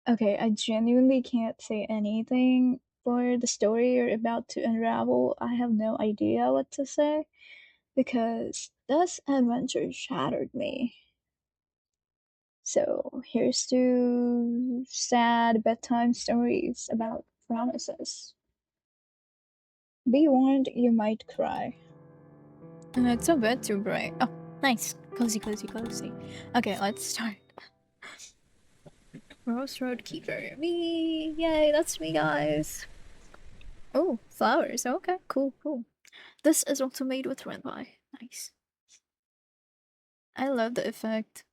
Okay, I genuinely can't say anything for the story you're about to unravel. I have no idea what to say because this adventure shattered me. So here's to sad bedtime stories about promises. Be warned, you might cry. It's a bit too bright. Oh, nice. Cozy, cozy, cozy. Okay, let's start. Rose Road Keeper. Me! Yay, that's me, guys. Oh, flowers. Okay, cool, cool. This is also made with red dye. Nice. I love the effect.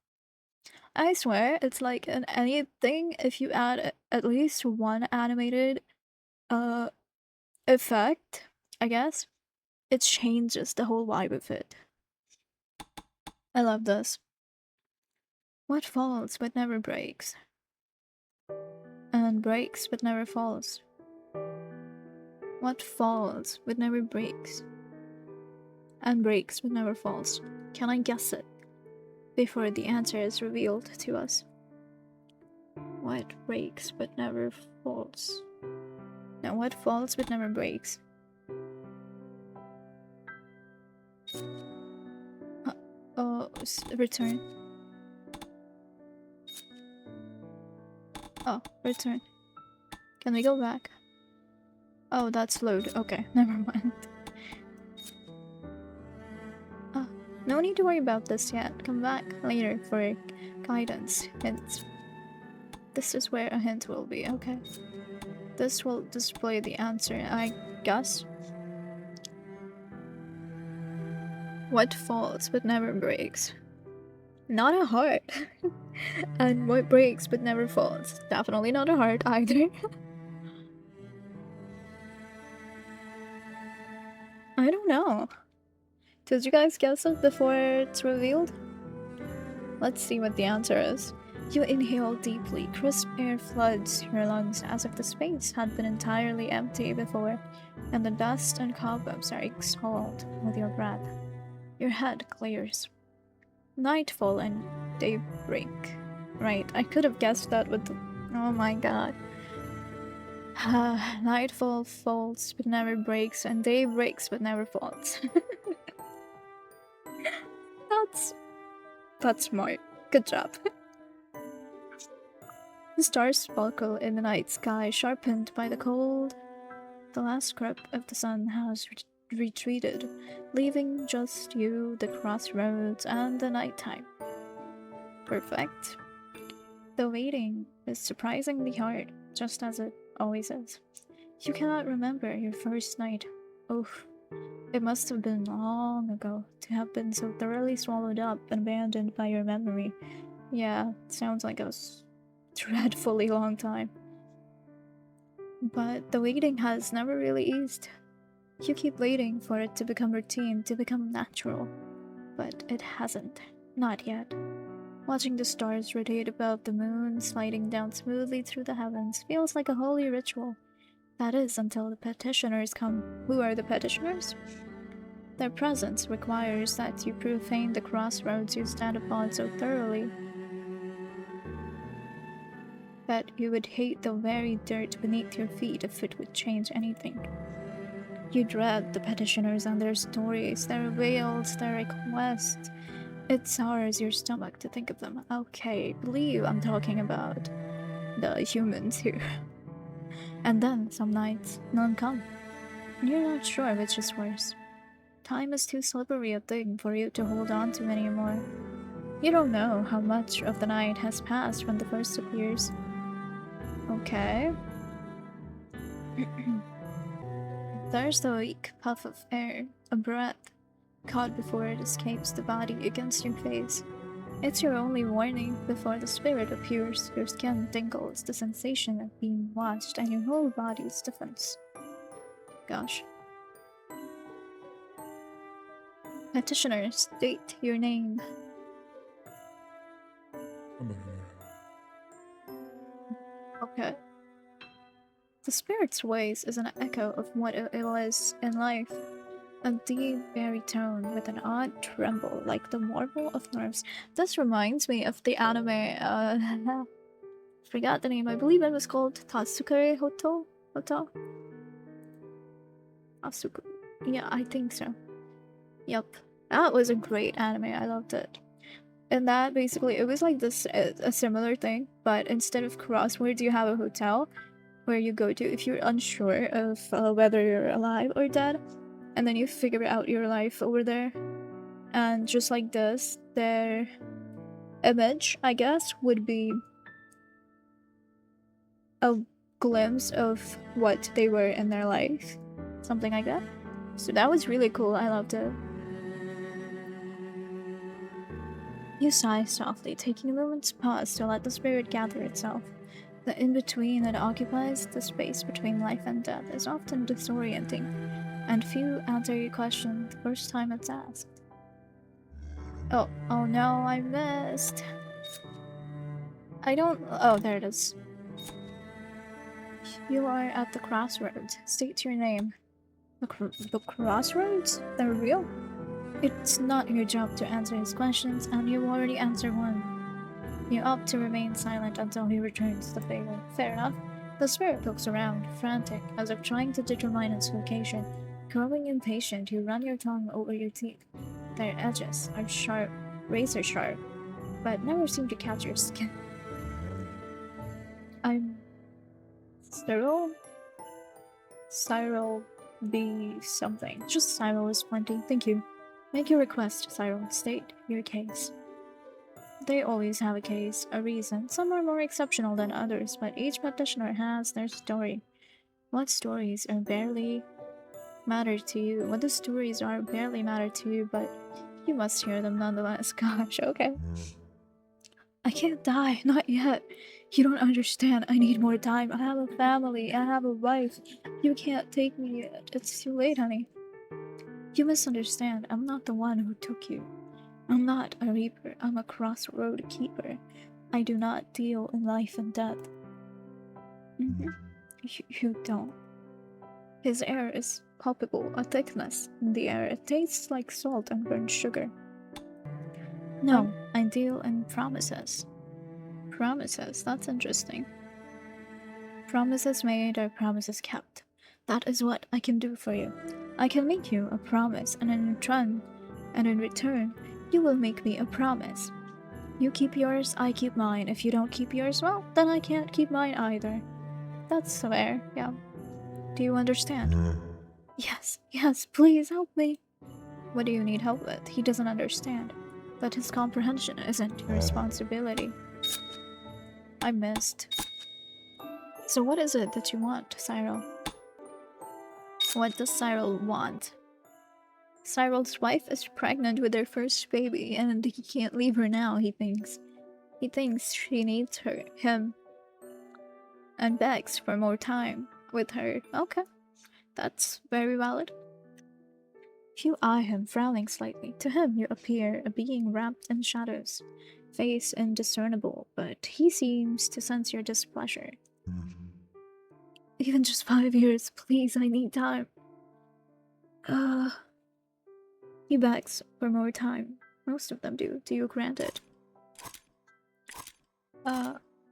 I swear, it's like in anything, if you add at least one animated uh effect, I guess, it changes the whole vibe of it. I love this. What falls but never breaks? And breaks but never falls. What falls but never breaks? And breaks but never falls. Can I guess it before the answer is revealed to us? What breaks but never falls? Now, what falls but never breaks? Oh, return. Oh, return. Can we go back? Oh, that's load. Okay, never mind. Oh, no need to worry about this yet. Come back later for guidance. Hints. This is where a hint will be, okay. This will display the answer, I guess. What falls but never breaks? Not a heart. And what breaks but never falls? Definitely not a heart either. I don't know. Did you guys guess it before it's revealed? Let's see what the answer is. You inhale deeply, crisp air floods your lungs as if the space had been entirely empty before, and the dust and cobwebs are exhaled with your breath. Your head clears. Nightfall and daybreak. Right, I could have guessed that with the... Oh my god. Nightfall falls but never breaks, and day breaks but never falls. that's... That's smart. Good job. The stars sparkle in the night sky, sharpened by the cold. The last grip of the sun has retreated, leaving just you, the crossroads, and the nighttime. Perfect. The waiting is surprisingly hard, just as it always is. You cannot remember your first night. Oof. It must have been long ago to have been so thoroughly swallowed up and abandoned by your memory. Yeah, sounds like a dreadfully long time. But the waiting has never really eased. You keep waiting for it to become routine, to become natural. But it hasn't. Not yet. Watching the stars rotate above the moon, sliding down smoothly through the heavens, feels like a holy ritual. That is, until the petitioners come. Who are the petitioners? Their presence requires that you profane the crossroads you stand upon so thoroughly that you would hate the very dirt beneath your feet if it would change anything. You dread the petitioners and their stories, their wails, their requests. It sours your stomach to think of them. Okay, believe I'm talking about the humans here. And then, some nights, none come. And you're not sure which is worse. Time is too slippery a thing for you to hold on to anymore. You don't know how much of the night has passed when the first appears. Okay. There's the weak puff of air, a breath, caught before it escapes the body against your face. It's your only warning before the spirit appears. Your skin tingles, the sensation of being watched, and your whole body stiffens. Gosh. Petitioner, state your name. Okay. The spirit's voice is an echo of what it was in life. A deep baritone with an odd tremble, like the warble of nerves. This reminds me of the anime, Forgot the name. I believe it was called Tatsukare Hotel? Tatsukare. Yeah, I think so. Yep. That was a great anime. I loved it. And that basically, it was like this, a similar thing, but instead of crosswords, you have a hotel where you go to if you're unsure of whether you're alive or dead, and then you figure out your life over there. And just like this, their image, I guess, would be a glimpse of what they were in their life. Something like that. So that was really cool. I loved it. You sigh softly, taking a moment's pause to let the spirit gather itself. The in-between that occupies the space between life and death is often disorienting, and few answer your question the first time it's asked. Oh no, I missed. I don't. Oh, there it is. You are at the crossroads. State your name. The crossroads? They're real? It's not your job to answer his questions, and you already answered one. You opt to remain silent until he returns the favor. Fair enough. The spirit looks around, frantic, as if trying to determine its location. Growing impatient, you run your tongue over your teeth. Their edges are sharp, razor sharp, but never seem to catch your skin. I'm Cyril? Cyril B something. Just Cyril is plenty. Thank you. Make your request, Cyril. State your case. They always have a case, a reason. Some are more exceptional than others, but each petitioner has their story. What stories are barely matter to you? What the stories are barely matter to you, but you must hear them nonetheless. Gosh, okay. I can't die, not yet. You don't understand. I need more time. I have a family. I have a wife. You can't take me yet. It's too late, honey. You misunderstand. I'm not the one who took you. I'm not a reaper. I'm a crossroad keeper. I do not deal in life and death. You don't. His air is palpable, a thickness in the air. It tastes like salt and burnt sugar. No, I deal in promises. Promises? That's interesting. Promises made are promises kept. That is what I can do for you. I can make you a promise, and in return, you will make me a promise. You keep yours, I keep mine. If you don't keep yours, well, then I can't keep mine either. That's fair, yeah. Do you understand? Yes, please help me. What do you need help with? He doesn't understand. But his comprehension isn't your responsibility. I missed. So what is it that you want, Cyril? What does Cyril want? Cyril's wife is pregnant with their first baby, and he can't leave her now, he thinks. He thinks she needs him, and begs for more time with her. Okay, that's very valid. You eye him, frowning slightly. To him, you appear a being wrapped in shadows, face indiscernible, but he seems to sense your displeasure. Even just 5 years, please, I need time. He begs for more time. Most of them do. Do you grant it?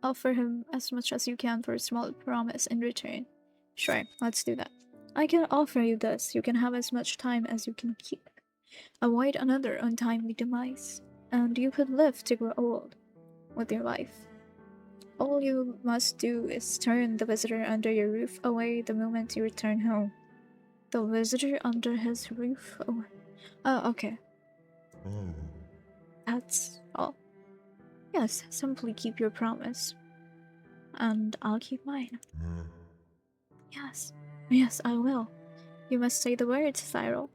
Offer him as much as you can for a small promise in return. Sure, let's do that. I can offer you this. You can have as much time as you can keep. Avoid another untimely demise, and you could live to grow old with your wife. All you must do is turn the visitor under your roof away the moment you return home. The visitor under his roof? Oh, okay. That's all. Yes, simply keep your promise. And I'll keep mine. Yes, I will. You must say the words, Cyril.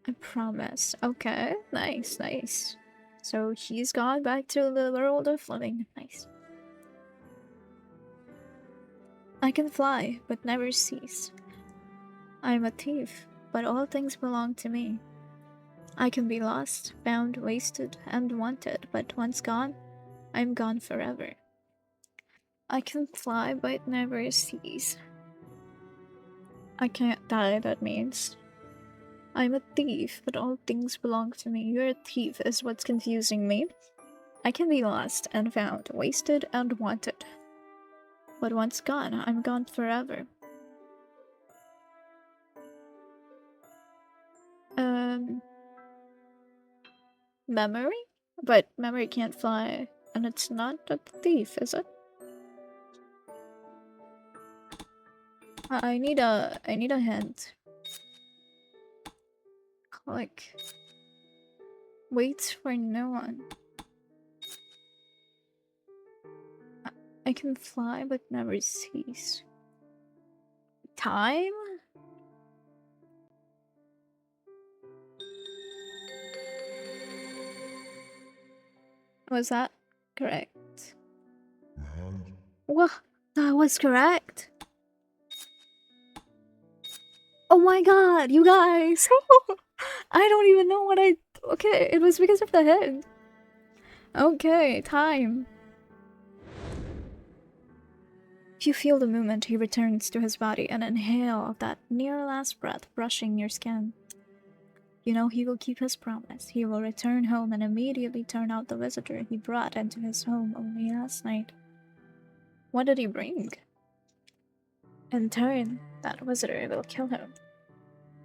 I promise. Okay, nice. So he's gone back to the world of living. Nice. I can fly, but never cease. I am a thief, but all things belong to me. I can be lost, found, wasted, and wanted, but once gone, I'm gone forever. I can fly, but never cease. I can't die, that means. I'm a thief, but all things belong to me. You're a thief is what's confusing me. I can be lost and found, wasted and wanted. But once gone, I'm gone forever. Memory? But memory can't fly, and it's not a thief, is it? I need a hint. Like, wait for no one. I can fly but never cease. Time? Was that correct? What? That was correct? Oh my god, you guys! I don't even know what I... Okay, it was because of the head. Okay, time. You feel the moment he returns to his body and inhale of that near last breath brushing your skin. You know he will keep his promise. He will return home and immediately turn out the visitor he brought into his home only last night. What did he bring? In turn, that visitor will kill him.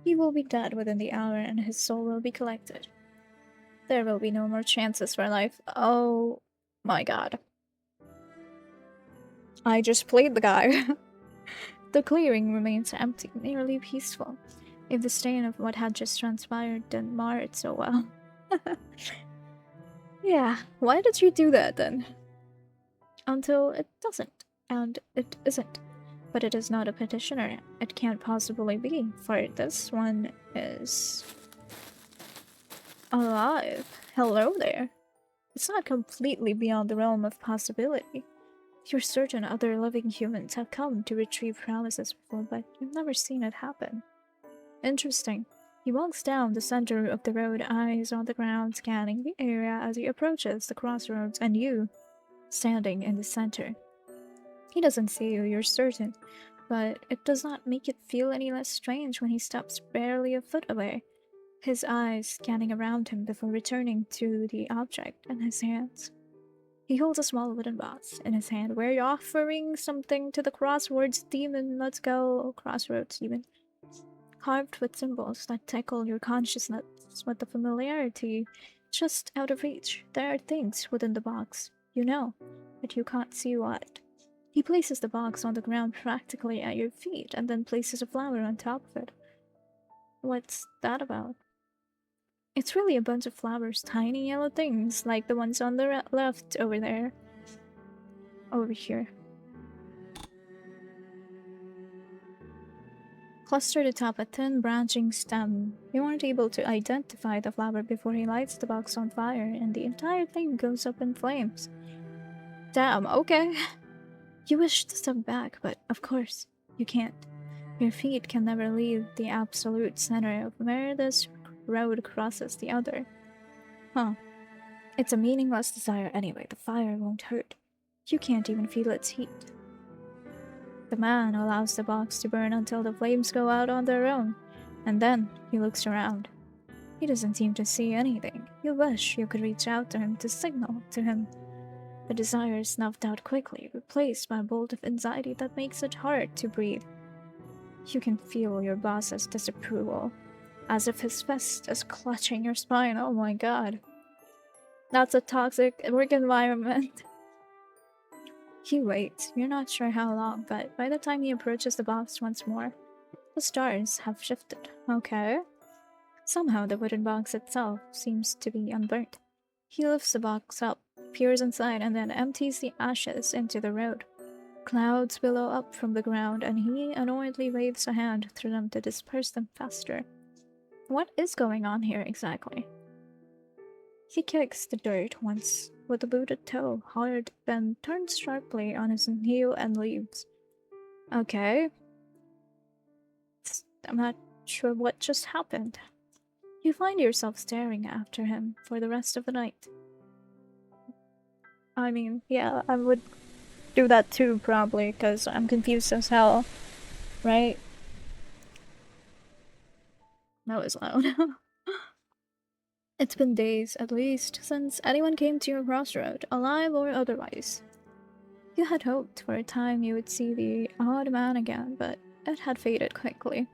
He will be dead within the hour and his soul will be collected. There will be no more chances for life. Oh my god. I just played the guy. The clearing remains empty, nearly peaceful. If the stain of what had just transpired didn't mar it so well. Yeah, why did you do that then? Until it doesn't, and it isn't. But it is not a petitioner. It can't possibly be, for this one is alive. Hello there. It's not completely beyond the realm of possibility. You're certain other living humans have come to retrieve paralysis before, but you've never seen it happen. Interesting. He walks down the center of the road, eyes on the ground, scanning the area as he approaches the crossroads, and you, standing in the center. He doesn't see you, you're certain, but it does not make it feel any less strange when he stops barely a foot away, his eyes scanning around him before returning to the object in his hands. He holds a small wooden box in his hand. We're offering something to the crossroads demon. Let's go, crossroads demon. Carved with symbols that tickle your consciousness with the familiarity just out of reach. There are things within the box, you know, but you can't see what. He places the box on the ground practically at your feet and then places a flower on top of it. What's that about? It's really a bunch of flowers, tiny yellow things, like the ones on the left over there. Over here. Clustered atop a thin branching stem. You aren't able to identify the flower before he lights the box on fire, and the entire thing goes up in flames. Damn, okay. You wish to step back, but of course, you can't. Your feet can never leave the absolute center of where this road crosses the other. Huh. It's a meaningless desire anyway. The fire won't hurt. You can't even feel its heat. The man allows the box to burn until the flames go out on their own, and then he looks around. He doesn't seem to see anything. You wish you could reach out to him to signal to him. The desire is snuffed out quickly, replaced by a bolt of anxiety that makes it hard to breathe. You can feel your boss's disapproval, as if his fist is clutching your spine. Oh my god. That's a toxic work environment. He waits. You're not sure how long, but by the time he approaches the box once more, the stars have shifted. Okay. Somehow the wooden box itself seems to be unburnt. He lifts the box up, peers inside, and then empties the ashes into the road. Clouds billow up from the ground, and he annoyedly waves a hand through them to disperse them faster. What is going on here exactly? He kicks the dirt once with a booted toe hard, then turns sharply on his heel and leaves. Okay. I'm not sure what just happened. You find yourself staring after him for the rest of the night. I mean, yeah, I would do that too, probably, because I'm confused as hell. Right? That was loud. It's been days, at least, since anyone came to your crossroad, alive or otherwise. You had hoped for a time you would see the odd man again, but it had faded quickly.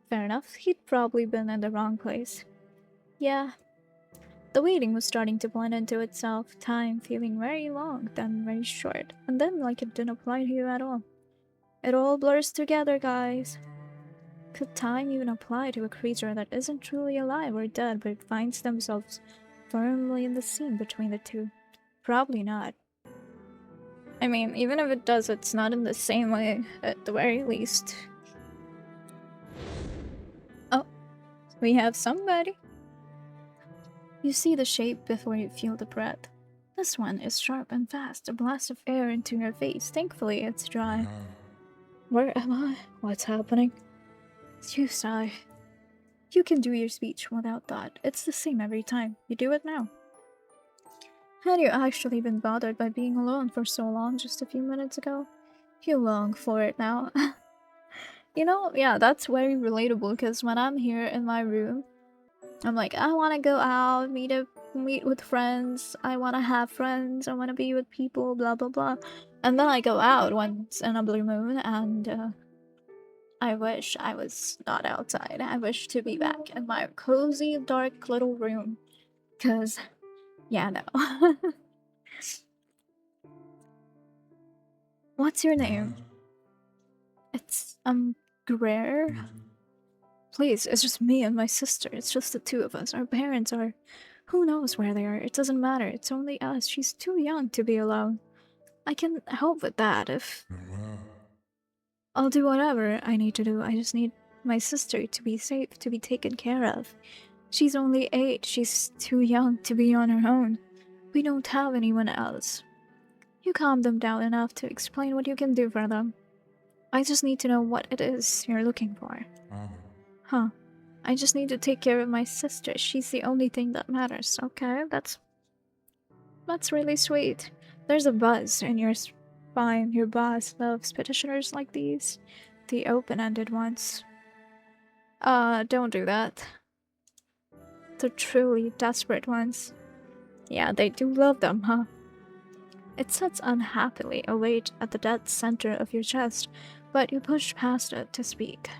Fair enough, he'd probably been in the wrong place. Yeah, the waiting was starting to blend into itself, time feeling very long, then very short, and then like it didn't apply to you at all. It all blurs together, guys. Could time even apply to a creature that isn't truly alive or dead but finds themselves firmly in the seam between the two? Probably not. I mean, even if it does, it's not in the same way, at the very least. Oh, we have somebody. You see the shape before you feel the breath. This one is sharp and fast, a blast of air into your face. Thankfully, it's dry. Where am I? What's happening? You sigh. You can do your speech without that. It's the same every time. You do it now. Had you actually been bothered by being alone for so long just a few minutes ago? You long for it now. You know, yeah, that's very relatable because when I'm here in my room, I'm like, I want to go out, meet with friends, I want to have friends, I want to be with people, blah blah blah. And then I go out once in a blue moon and I wish I was not outside. I wish to be back in my cozy, dark little room. Cause, yeah, no. What's your name? It's, Greer? Please, it's just me and my sister. It's just the two of us. Our parents are... Who knows where they are? It doesn't matter. It's only us. She's too young to be alone. I can help with that if... I'll do whatever I need to do. I just need my sister to be safe, to be taken care of. She's only 8. She's too young to be on her own. We don't have anyone else. You calm them down enough to explain what you can do for them. I just need to know what it is you're looking for. Huh. I just need to take care of my sister. She's the only thing that matters. Okay, that's really sweet. There's a buzz in your spine. Your boss loves petitioners like these. The open-ended ones. Don't do that. The truly desperate ones. Yeah, they do love them, huh? It sits unhappily await at the dead center of your chest, but you push past it to speak.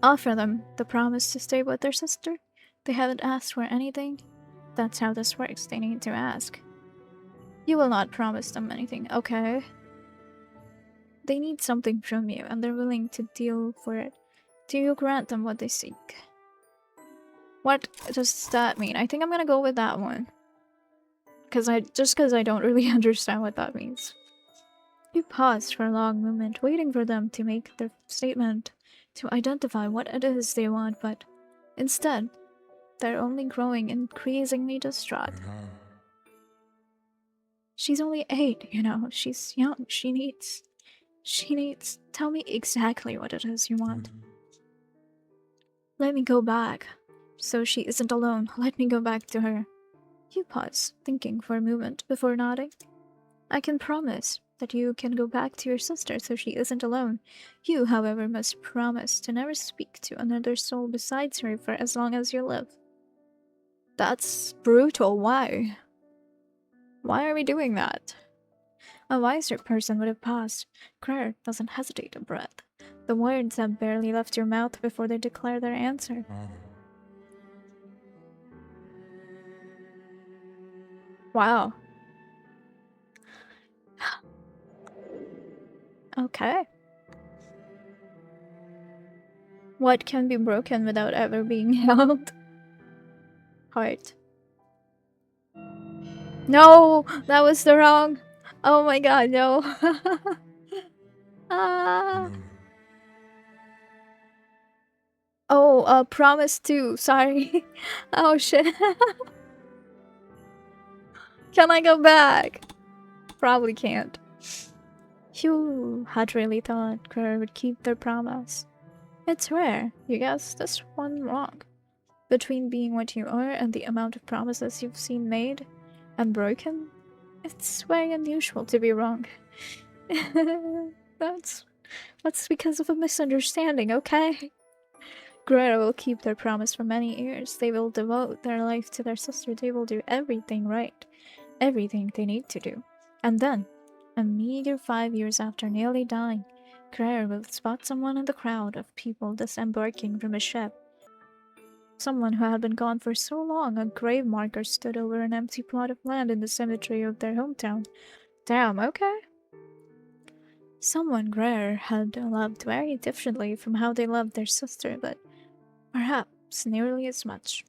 Offer them the promise to stay with their sister. They haven't asked for anything. That's how this works. They need to ask. You will not promise them anything, okay? They need something from you, and they're willing to deal for it. Do you grant them what they seek? What does that mean? I think I'm gonna go with that one. Because I don't really understand what that means. You pause for a long moment, waiting for them to make their statement, to identify what it is they want, but instead, they're only growing increasingly distraught. She's only 8, you know, she's young, she needs... Tell me exactly what it is you want. Let me go back, so she isn't alone. Let me go back to her. You pause, thinking for a moment before nodding. I can promise that you can go back to your sister so she isn't alone. You, however, must promise to never speak to another soul besides her for as long as you live. That's brutal. Why? Why are we doing that? A wiser person would have paused. Claire doesn't hesitate a breath. The words have barely left your mouth before they declare their answer. Wow. Okay. What can be broken without ever being held? Heart. No! That was the wrong... Oh my god, no. Ah. Oh, promise too. Sorry. Oh shit. Can I go back? Probably can't. You had really thought Claire would keep their promise. It's rare. You guessed this one wrong. Between being what you are and the amount of promises you've seen made and broken, it's very unusual to be wrong. That's because of a misunderstanding, okay? Greta will keep their promise for many years. They will devote their life to their sister. They will do everything right. Everything they need to do. And then, a meager 5 years after nearly dying, Claire will spot someone in the crowd of people disembarking from a ship. Someone who had been gone for so long, a grave marker stood over an empty plot of land in the cemetery of their hometown. Damn, okay. Someone Greer had loved very differently from how they loved their sister, but perhaps nearly as much.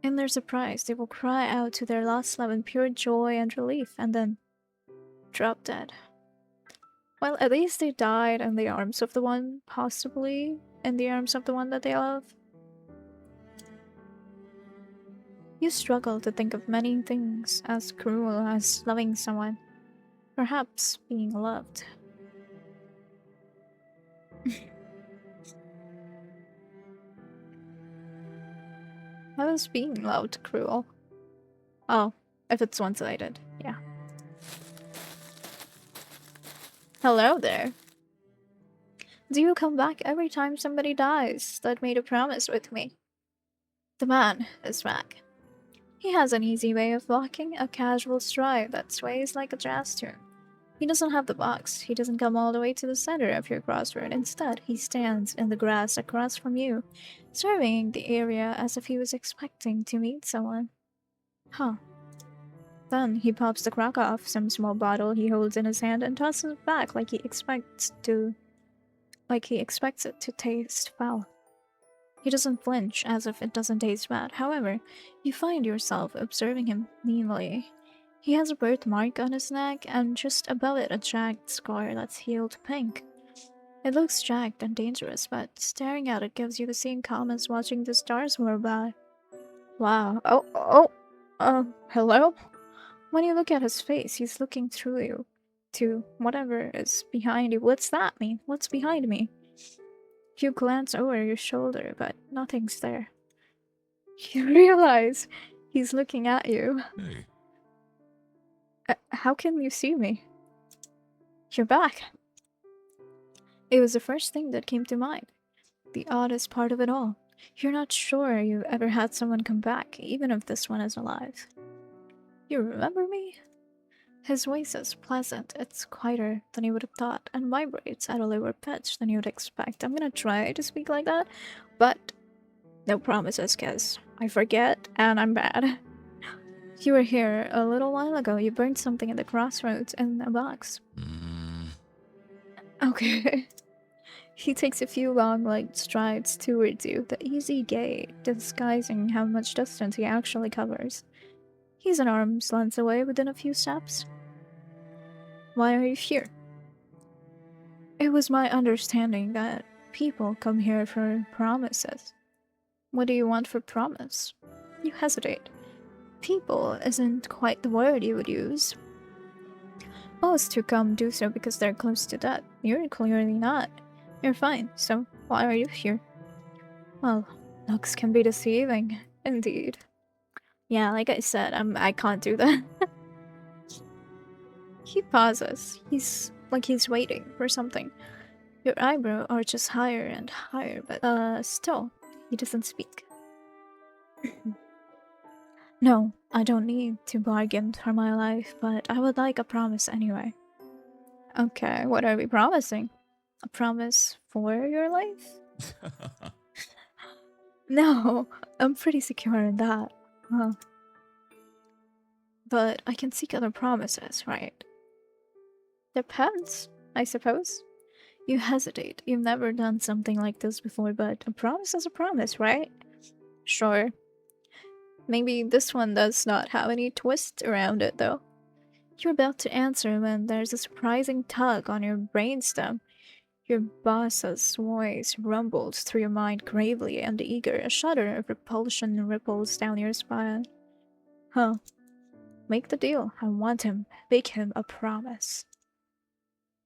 In their surprise, they will cry out to their lost love in pure joy and relief, and then drop dead. Well, at least they died in the arms of the one, possibly in the arms of the one that they love. You struggle to think of many things as cruel as loving someone, perhaps being loved. How is being loved cruel? Oh, if it's one-sided, yeah. Hello there. Do you come back every time somebody dies that made a promise with me? The man is back. He has an easy way of walking, a casual stride that sways like a jazz tune. He doesn't have the box. He doesn't come all the way to the center of your crossroad. Instead, he stands in the grass across from you, surveying the area as if he was expecting to meet someone. Huh. Then he pops the cork off some small bottle he holds in his hand and tosses it back like he expects it to taste foul. He doesn't flinch as if it doesn't taste bad. However, you find yourself observing him keenly. He has a birthmark on his neck and just above it a jagged scar that's healed pink. It looks jagged and dangerous, but staring at it gives you the same calm as watching the stars whirl by. Wow. Hello? When you look at his face, he's looking through you to whatever is behind you. What's that mean? What's behind me? You glance over your shoulder, but nothing's there. You realize he's looking at you. Hey. How can you see me? You're back. It was the first thing that came to mind. The oddest part of it all. You're not sure you've ever had someone come back, even if this one is alive. You remember me? His voice is pleasant, it's quieter than you would have thought, and vibrates at a lower pitch than you would expect. I'm gonna try to speak like that, but no promises, cause I forget and I'm bad. You were here a little while ago. You burned something at the crossroads in a box. Okay. He takes a few long, light strides towards you, the easy gait disguising how much distance he actually covers. He's an arm's length away within a few steps. Why are you here? It was my understanding that people come here for promises. What do you want for promise? You hesitate. People isn't quite the word you would use. Most who come do so because they're close to death. You're clearly not. You're fine, so why are you here? Well, looks can be deceiving, indeed. Yeah, like I said, I can't do that. He pauses. He's waiting for something. Your eyebrow arches higher and higher, but still, he doesn't speak. No, I don't need to bargain for my life, but I would like a promise anyway. Okay, what are we promising? A promise for your life? No, I'm pretty secure in that. But I can seek other promises, right? Depends, I suppose. You hesitate. You've never done something like this before, but a promise is a promise, right? Sure. Maybe this one does not have any twist around it, though. You're about to answer when there's a surprising tug on your brainstem. Your boss's voice rumbles through your mind gravely and eager. A shudder of repulsion ripples down your spine. Huh. Make the deal. I want him. Make him a promise.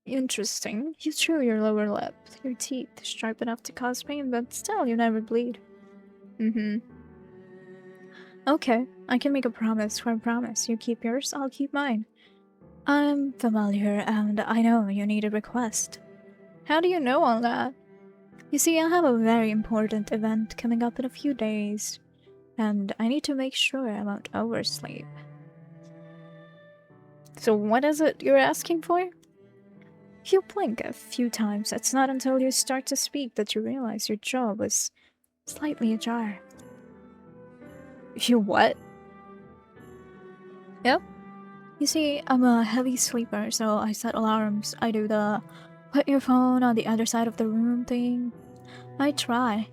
Interesting. You chew your lower lip. Your teeth sharp enough to cause pain, but still you never bleed. Okay, I can make a promise for a promise. You keep yours, I'll keep mine. I'm familiar, and I know you need a request. How do you know all that? You see, I have a very important event coming up in a few days, and I need to make sure I won't oversleep. So what is it you're asking for? You blink a few times. It's not until you start to speak that you realize your jaw was slightly ajar. You what? Yep. You see, I'm a heavy sleeper, so I set alarms. I do the put your phone on the other side of the room thing. I try,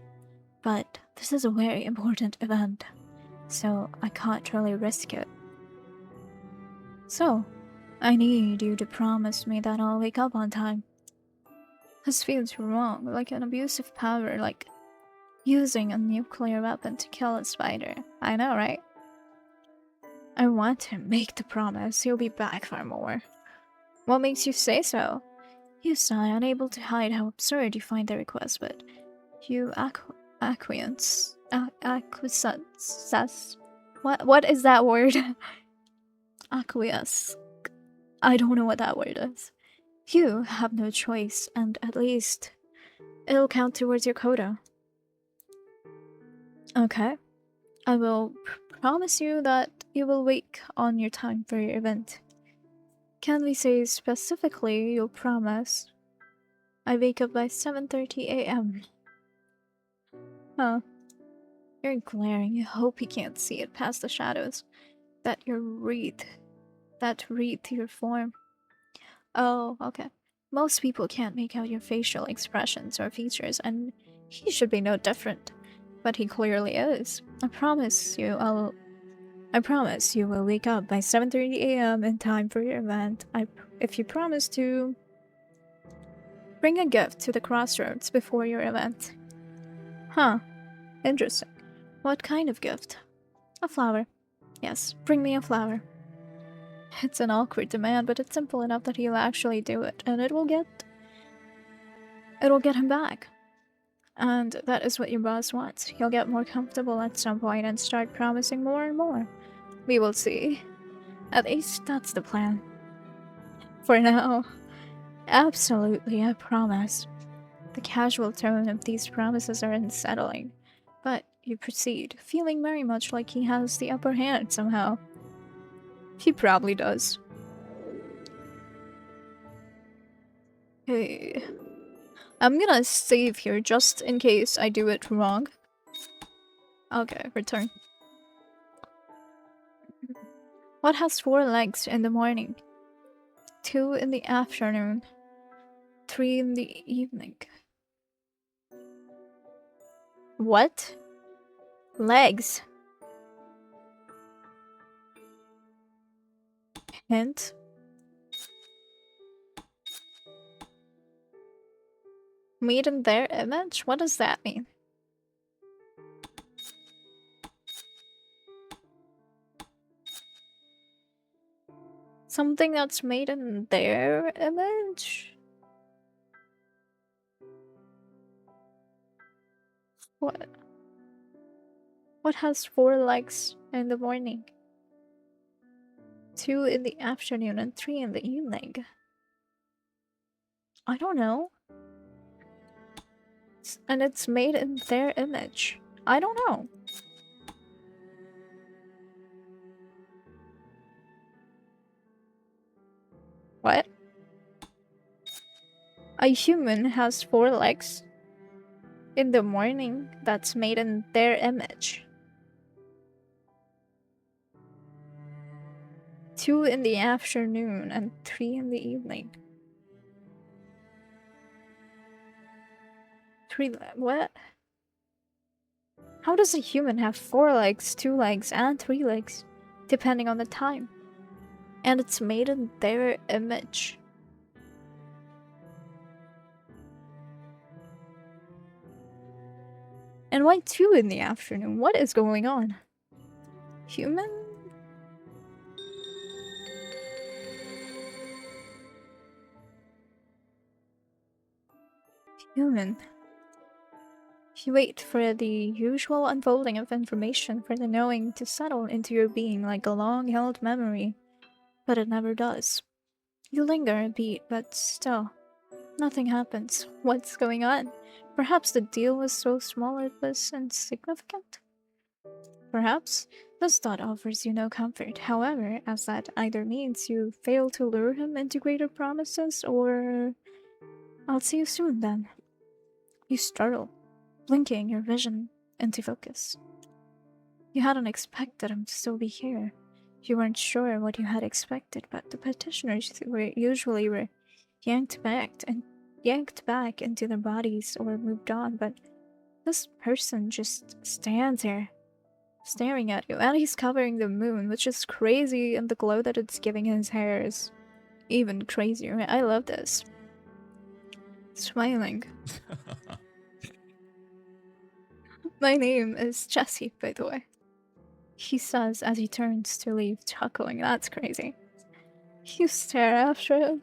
but this is a very important event, so I can't really risk it. So, I need you to promise me that I'll wake up on time. This feels wrong, like an abusive power, like using a nuclear weapon to kill a spider. I know, right? I want to make the promise he'll be back for more. What makes you say so? You sigh, unable to hide how absurd you find the request, but you acquiesce. Acquiesce. What is that word? Acquiesce. I don't know what that word is. You have no choice, and at least it'll count towards your quota. Okay. I will promise you that you will wake on your time for your event. Can we say specifically you'll promise I wake up by 7:30 a.m.? Huh. You're glaring. You hope he can't see it past the shadows. That wreath your form. Oh, okay. Most people can't make out your facial expressions or features, and he should be no different. But he clearly is. I promise you will wake up by 7:30 a.m. in time for your event. If you promise to bring a gift to the crossroads before your event. Huh. Interesting. What kind of gift? A flower. Yes, bring me a flower. It's an awkward demand, but it's simple enough that he'll actually do it, and it'll get him back. And that is what your boss wants. He'll get more comfortable at some point and start promising more and more. We will see. At least that's the plan. For now. Absolutely, I promise. The casual tone of these promises are unsettling. But you proceed, feeling very much like he has the upper hand somehow. He probably does. Hey. I'm gonna save here just in case I do it wrong. Okay, return. What has 4 legs in the morning? 2 in the afternoon. 3 in the evening. What? Legs? Hint? Made in their image? What does that mean? Something that's made in their image? What? What has 4 legs in the morning? 2 in the afternoon and 3 in the evening. I don't know. And it's made in their image. I don't know. What? A human has 4 legs in the morning that's made in their image. 2 in the afternoon and 3 in the evening. 3 what? How does a human have 4 legs, 2 legs, and 3 legs, depending on the time? And it's made in their image. And why 2 in the afternoon? What is going on? Human? Human. You wait for the usual unfolding of information, for the knowing to settle into your being like a long-held memory, but it never does. You linger a beat, but still. Nothing happens. What's going on? Perhaps the deal was so small it was insignificant? Perhaps this thought offers you no comfort. However, as that either means you fail to lure him into greater promises, or I'll see you soon then. You startle, blinking your vision into focus. You hadn't expected him to still be here. You weren't sure what you had expected, but the petitioners were usually yanked back into their bodies or moved on, but this person just stands here, staring at you, and he's covering the moon, which is crazy, and the glow that it's giving his hair is even crazier. I love this. Smiling. My name is Jesse, by the way. He says as he turns to leave, chuckling. That's crazy. You stare after him,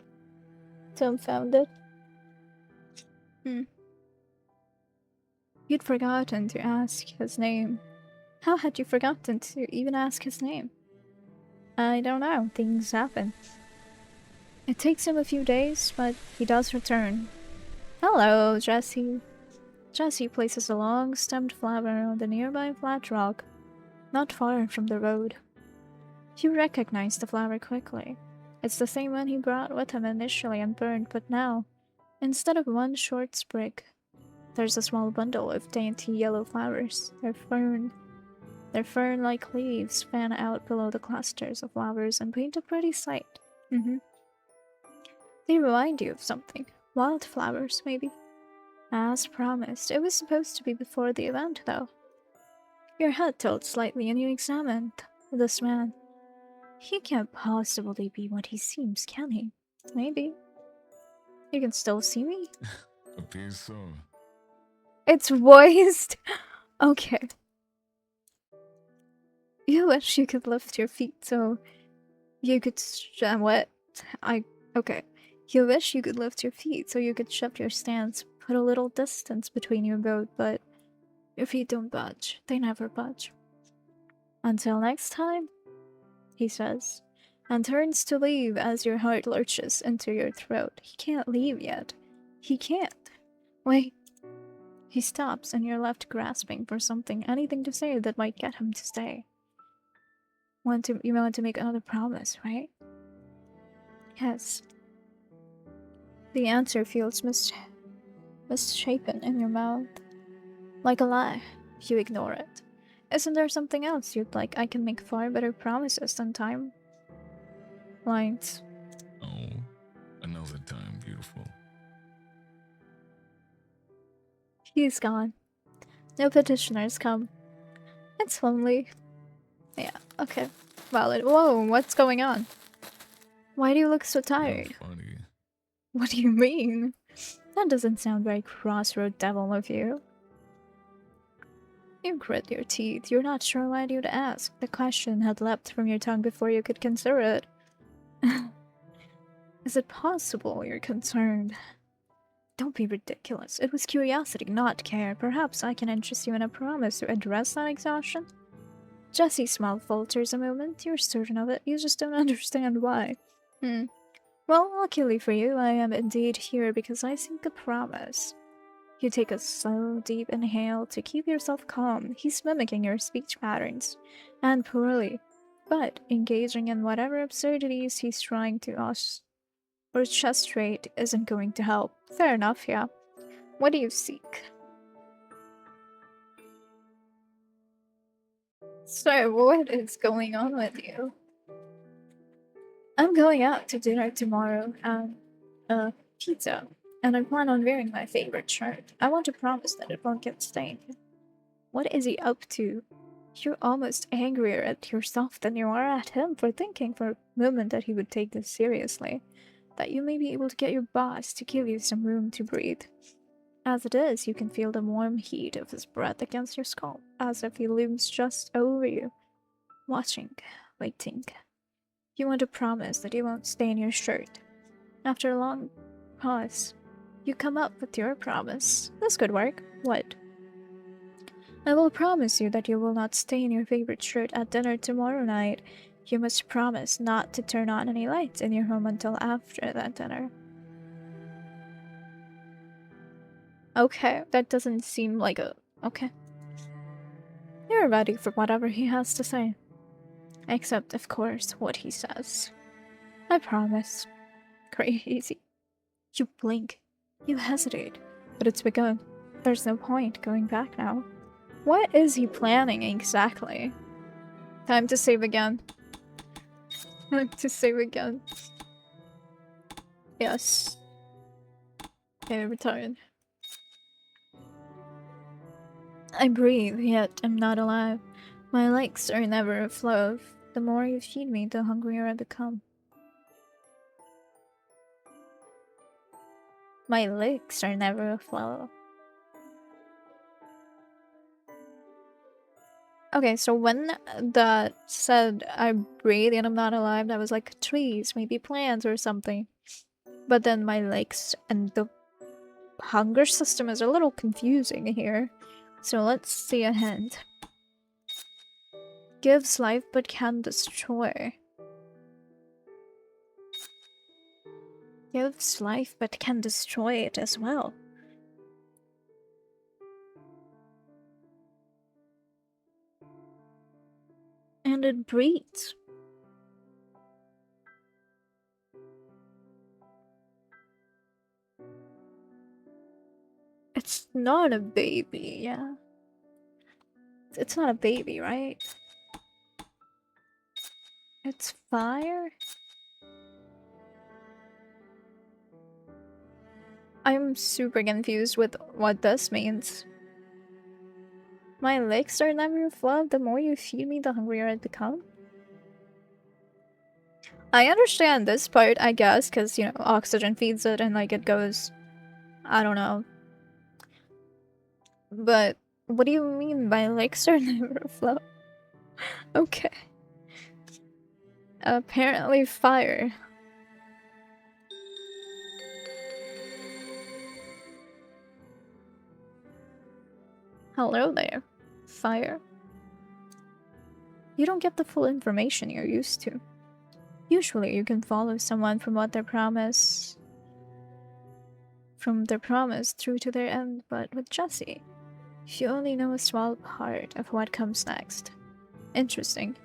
dumbfounded. You'd forgotten to ask his name. How had you forgotten to even ask his name? I don't know. Things happen. It takes him a few days, but he does return. Hello, Jesse. Jesse places a long-stemmed flower on the nearby flat rock, not far from the road. You recognize the flower quickly. It's the same one he brought with him initially and burned, but now, instead of one short sprig, there's a small bundle of dainty yellow flowers. Their fern-like leaves fan out below the clusters of flowers and paint a pretty sight. They remind you of something. Wildflowers, maybe. As promised, it was supposed to be before the event, though. Your head tilts slightly and you examined this man. He can't possibly be what he seems, can he? Maybe. You can still see me? Appears so. It's voiced. Okay. You wish you could lift your feet so you could what? Okay. You wish you could lift your feet so you could shift your stance, put a little distance between you both, but your feet don't budge. They never budge. Until next time, he says, and turns to leave as your heart lurches into your throat. He can't leave yet. He can't. Wait. He stops and you're left grasping for something, anything to say that might get him to stay. You want to make another promise, right? Yes. The answer feels misshapen in your mouth. Like a lie. You ignore it. Isn't there something else you'd like? I can make far better promises than time. Lines. Oh, another time, beautiful. He's gone. No petitioners come. It's lonely. Yeah, okay. Valid. Whoa, what's going on? Why do you look so tired? Not funny. What do you mean? That doesn't sound very crossroad devil of you. You grit your teeth. You're not sure why you'd ask. The question had leapt from your tongue before you could consider it. Is it possible you're concerned? Don't be ridiculous. It was curiosity, not care. Perhaps I can interest you in a promise to address that exhaustion? Jesse's smile falters a moment. You're certain of it. You just don't understand why. Well, luckily for you, I am indeed here because I seek a promise. You take a slow, deep inhale to keep yourself calm. He's mimicking your speech patterns, and poorly, but engaging in whatever absurdities he's trying to orchestrate isn't going to help. Fair enough, yeah. What do you seek? So, what is going on with you? I'm going out to dinner tomorrow and pizza, and I plan on wearing my favorite shirt. I want to promise that it won't get stained. What is he up to? You're almost angrier at yourself than you are at him for thinking for a moment that he would take this seriously. That you may be able to get your boss to give you some room to breathe. As it is, you can feel the warm heat of his breath against your scalp, as if he looms just over you, watching, waiting. You want to promise that you won't stain your shirt. After a long pause, you come up with your promise. This could work. What? I will promise you that you will not stain your favorite shirt at dinner tomorrow night. You must promise not to turn on any lights in your home until after that dinner. Okay, that doesn't seem like a... Okay. You're ready for whatever he has to say. Except, of course, what he says. I promise. Crazy. You blink. You hesitate. But it's begun. There's no point going back now. What is he planning exactly? Time to save again. Time to save again. Yes. Okay, retired. I breathe, yet I'm not alive. My legs are never afloat. The more you feed me, the hungrier I become. My legs are never afloat. Okay, so when that said I breathe and I'm not alive, that was like trees, maybe plants or something. But then my legs and the hunger system is a little confusing here. So let's see a hint. Gives life but can destroy. Gives life but can destroy it as well. And it breeds. It's not a baby, yeah. It's not a baby, right? It's fire? I'm super confused with what this means. My legs are never flat. The more you feed me, the hungrier I become. I understand this part, I guess, because, you know, oxygen feeds it and, like, it goes... I don't know. But what do you mean by legs are never afloat? Okay. Apparently fire. Hello there. Fire. You don't get the full information you're used to. Usually you can follow someone from their promise through to their end, but with Jesse, you only know a small part of what comes next. Interesting.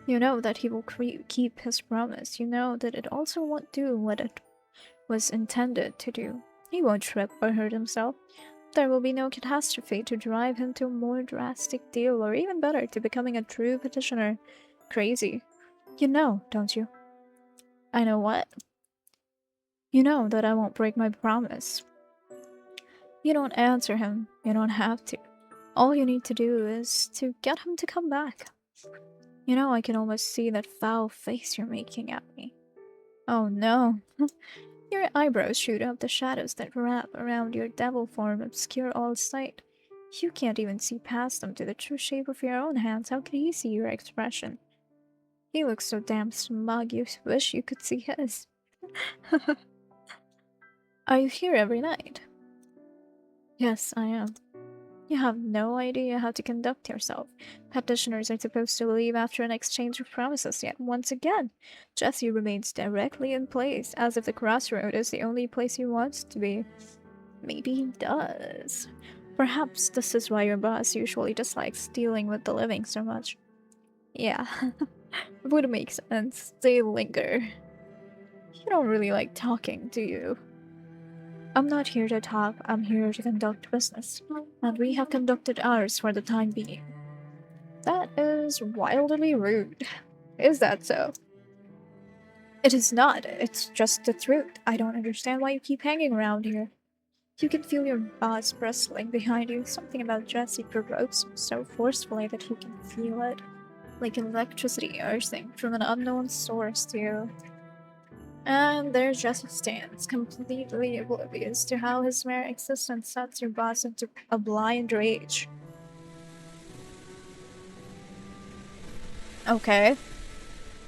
You know that he will keep his promise. You know that it also won't do what it was intended to do. He won't trip or hurt himself. There will be no catastrophe to drive him to a more drastic deal, or even better, to becoming a true petitioner. Crazy. You know, don't you? I know what? You know that I won't break my promise. You don't answer him. You don't have to. All you need to do is to get him to come back. You know, I can almost see that foul face you're making at me. Oh no. Your eyebrows shoot up, the shadows that wrap around your devil form obscure all sight. You can't even see past them to the true shape of your own hands. How could he see your expression? He looks so damn smug, you wish you could see his. Are you here every night? Yes, I am. You have no idea how to conduct yourself. Petitioners are supposed to leave after an exchange of promises, yet once again, Jesse remains directly in place, as if the crossroad is the only place he wants to be. Maybe he does. Perhaps this is why your boss usually dislikes dealing with the living so much. Yeah, would make sense. They linger. You don't really like talking, do you? I'm not here to talk, I'm here to conduct business. And we have conducted ours for the time being. That is wildly rude. Is that so? It is not. It's just the truth. I don't understand why you keep hanging around here. You can feel your boss bristling behind you. Something about Jesse provokes him so forcefully that you can feel it. Like electricity oozing from an unknown source to you. And there Jesse stands, completely oblivious to how his mere existence sets your boss into a blind rage. Okay.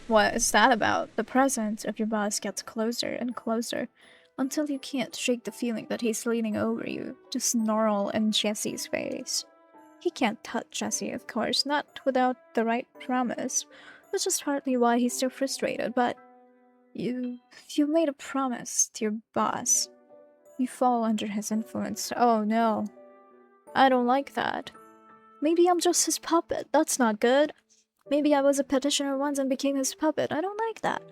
What is that about? The presence of your boss gets closer and closer, until you can't shake the feeling that he's leaning over you, to snarl in Jesse's face. He can't touch Jesse, of course, not without the right promise, which is partly why he's so frustrated, but you made a promise to your boss. You fall under his influence. Oh no. I don't like that. Maybe I'm just his puppet. That's not good. Maybe I was a petitioner once and became his puppet. I don't like that.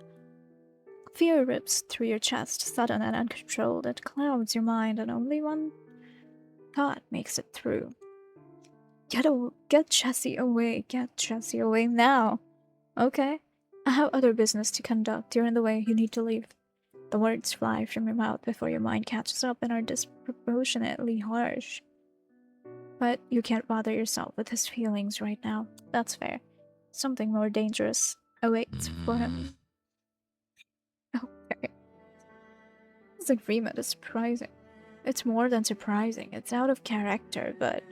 Fear rips through your chest, sudden and uncontrolled. It clouds your mind, and only one thought makes it through. Get Jesse away. Get Jesse away now. Okay? I have other business to conduct. You're in the way. You need to leave. The words fly from your mouth before your mind catches up and are disproportionately harsh. But you can't bother yourself with his feelings right now. That's fair. Something more dangerous awaits for him. Okay. This agreement is surprising. It's more than surprising. It's out of character, but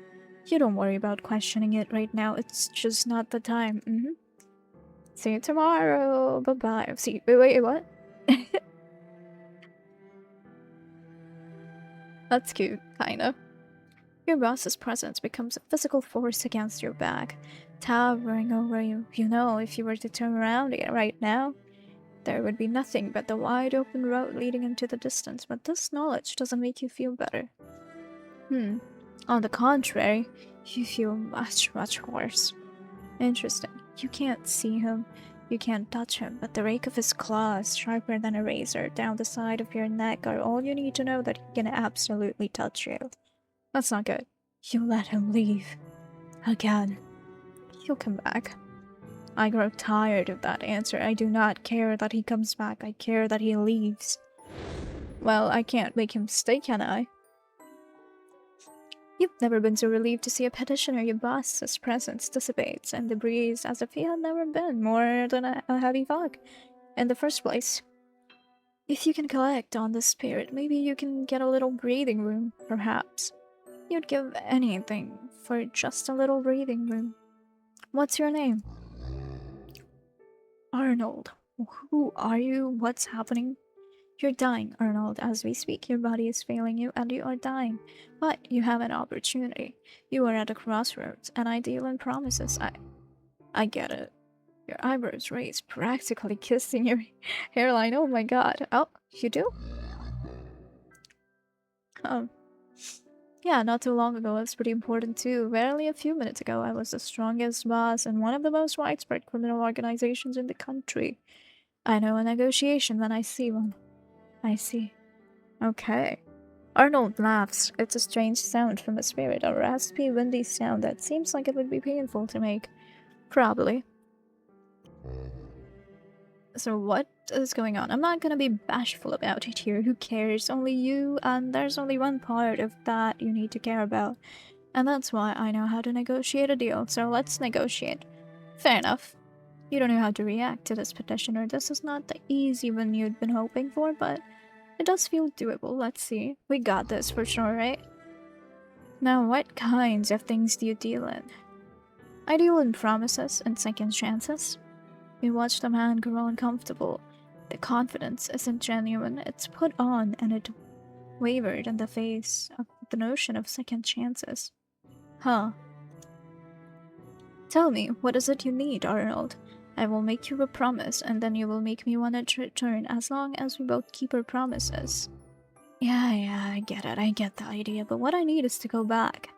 you don't worry about questioning it right now. It's just not the time. See you tomorrow. Bye-bye. See, wait, what? That's cute, kinda. Your boss's presence becomes a physical force against your back, towering over you. You know, if you were to turn around right now, there would be nothing but the wide open road leading into the distance, but this knowledge doesn't make you feel better. On the contrary, you feel much, much worse. Interesting. You can't see him, you can't touch him, but the rake of his claws, sharper than a razor, down the side of your neck are all you need to know that he can absolutely touch you. That's not good. You let him leave. Again. He'll come back. I grow tired of that answer. I do not care that he comes back. I care that he leaves. Well, I can't make him stay, can I? You've never been so relieved to see a petitioner. Your boss's presence dissipates, and the breeze as if he had never been more than a heavy fog in the first place. If you can collect on the spirit, maybe you can get a little breathing room, perhaps. You'd give anything for just a little breathing room. What's your name? Arnold. Who are you? What's happening? You're dying, Arnold. As we speak, your body is failing you and you are dying. But you have an opportunity. You are at a crossroads, an ideal and promises. I get it. Your eyebrows raised, practically kissing your hairline. Oh my god. Oh, you do? Yeah, not too long ago, it was pretty important too. Barely a few minutes ago, I was the strongest boss in one of the most widespread criminal organizations in the country. I know a negotiation when I see one. I see. Okay. Arnold laughs. It's a strange sound from a spirit, a raspy, windy sound that seems like it would be painful to make. Probably. So what is going on? I'm not gonna be bashful about it here. Who cares? Only you, and there's only one part of that you need to care about. And that's why I know how to negotiate a deal, so let's negotiate. Fair enough. You don't know how to react to this petitioner. This is not the easy one you'd been hoping for, but it does feel doable. Let's see. We got this for sure, right? Now, what kinds of things do you deal in? I deal in promises and second chances. You watch the man grow uncomfortable. The confidence isn't genuine, it's put on, and it wavered in the face of the notion of second chances. Huh. Tell me, what is it you need, Arnold? I will make you a promise, and then you will make me one in return, as long as we both keep our promises. Yeah, I get it, I get the idea, but what I need is to go back.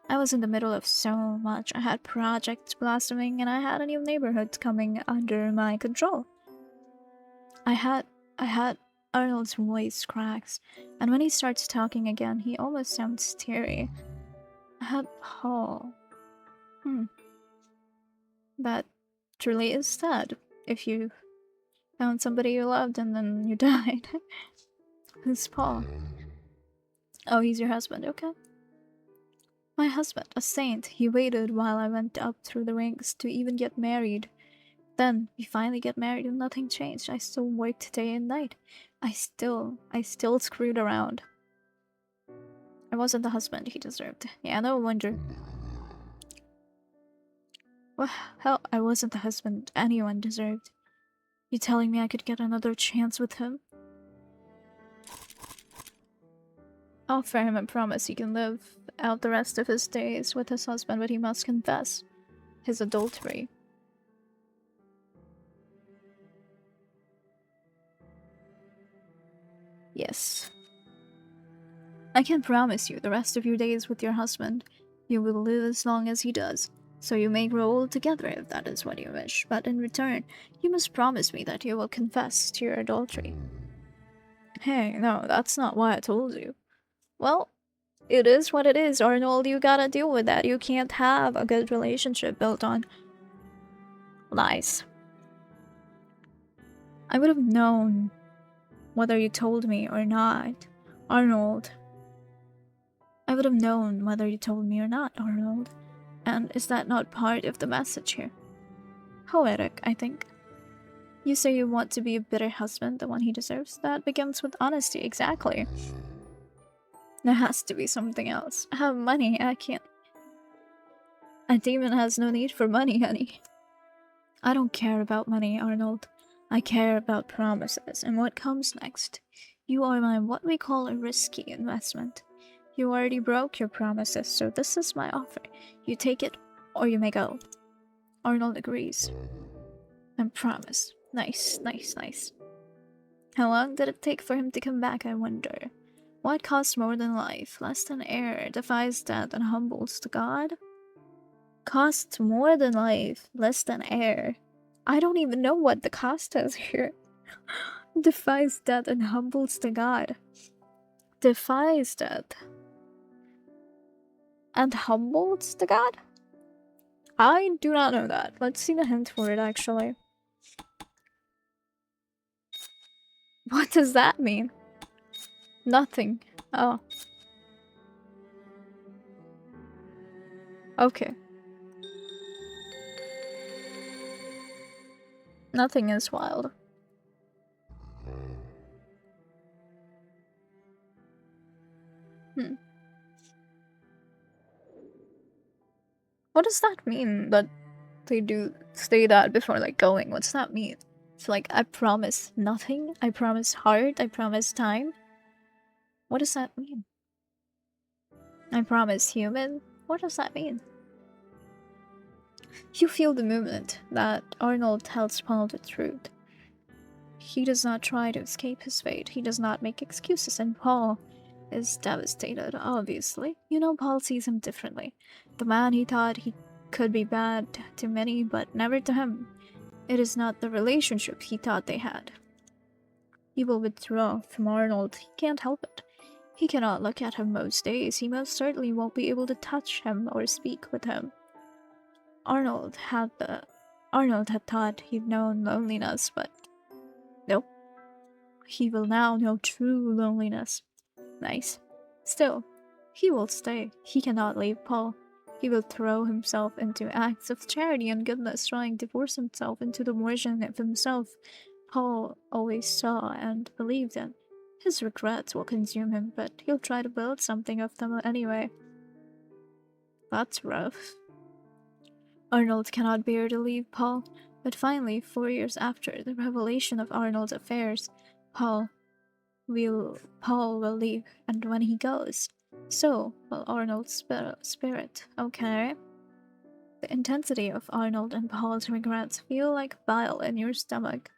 I was in the middle of so much. I had projects blossoming, and I had a new neighborhood coming under my control. I had Arnold's voice cracks, and when he starts talking again, he almost sounds teary. I had Paul. That truly is sad. If you found somebody you loved and then you died. Who's Paul? Oh, he's your husband, okay. My husband, a saint. He waited while I went up through the ranks to even get married. Then we finally get married and nothing changed. I still worked day and night. I still screwed around. I wasn't the husband he deserved. Yeah, no wonder. Well, hell, I wasn't the husband anyone deserved. You telling me I could get another chance with him? I'll offer him a promise he can live out the rest of his days with his husband, but he must confess his adultery. Yes. I can promise you the rest of your days with your husband, you will live as long as he does. So you may grow old together if that is what you wish, but in return, you must promise me that you will confess to your adultery. Hey, no, that's not why I told you. Well, it is what it is, Arnold. You gotta deal with that. You can't have a good relationship built on lies. I would have known whether you told me or not, Arnold. I would have known whether you told me or not, Arnold. And is that not part of the message here? Poetic, I think. You say you want to be a better husband, the one he deserves. That begins with honesty, exactly. There has to be something else. I have money, I can't. A demon has no need for money, honey. I don't care about money, Arnold. I care about promises and what comes next. You are my what we call a risky investment. You already broke your promises, so this is my offer. You take it, or you may go. Arnold agrees. And promise. Nice, nice, nice. How long did it take for him to come back, I wonder? What costs more than life, less than air, defies death, and humbles the god? Costs more than life, less than air. I don't even know what the cost is here. Defies death and humbles the god. Defies death. And humbles the god? I do not know that. Let's see the hint for it, actually. What does that mean? Nothing. Oh. Okay. Nothing is wild. Hmm. What does that mean that they do say that before like going? What's that mean? It's like, I promise nothing, I promise heart, I promise time. What does that mean? I promise human? What does that mean? You feel the movement that Arnold tells Paul the truth. He does not try to escape his fate. He does not make excuses, and Paul is devastated, obviously. You know, Paul sees him differently. The man he thought he could be bad to many, but never to him. It is not the relationship he thought they had. He will withdraw from Arnold. He can't help it. He cannot look at him most days. He most certainly won't be able to touch him or speak with him. Arnold had thought he'd known loneliness, but nope. He will now know true loneliness. Nice. Still, he will stay. He cannot leave Paul. He will throw himself into acts of charity and goodness, trying to force himself into the version of himself Paul always saw and believed in. His regrets will consume him, but he'll try to build something of them anyway. That's rough. Arnold cannot bear to leave Paul, but finally, 4 years after the revelation of Arnold's affairs, Paul will leave, and when he goes, so will Arnold's spirit. Okay. The intensity of Arnold and Paul's regrets feel like bile in your stomach.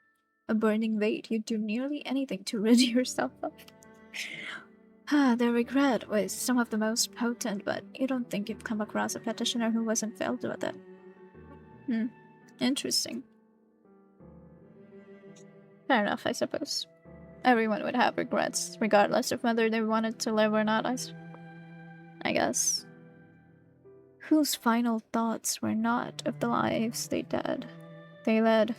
A burning weight, you'd do nearly anything to rid yourself of. Their regret was some of the most potent, but you don't think you've come across a petitioner who wasn't filled with it. Interesting. Fair enough, I suppose. Everyone would have regrets, regardless of whether they wanted to live or not, I guess. Whose final thoughts were not of the lives they led,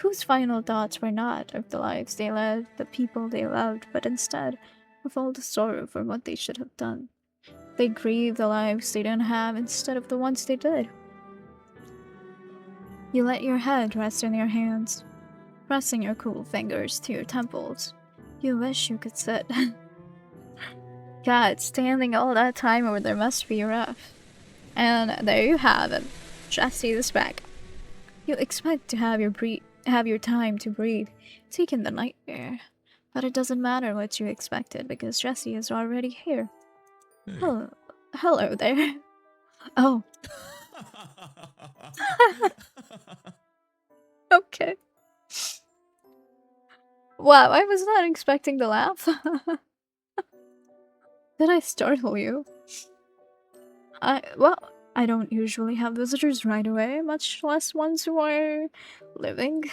whose final thoughts were not of the lives they led, the people they loved, but instead of all the sorrow for what they should have done. They grieve the lives they didn't have instead of the ones they did. You let your head rest in your hands, pressing your cool fingers to your temples. You wish you could sit. God, standing all that time over there must be rough. And there you have it. Jesse is back. You expect to have your time to breathe, take in the nightmare. But it doesn't matter what you expected because Jesse is already here. Hey. Hello there. Oh. Okay. Wow, I was not expecting the laugh. Did I startle you? Well, I don't usually have visitors right away, much less ones who are living.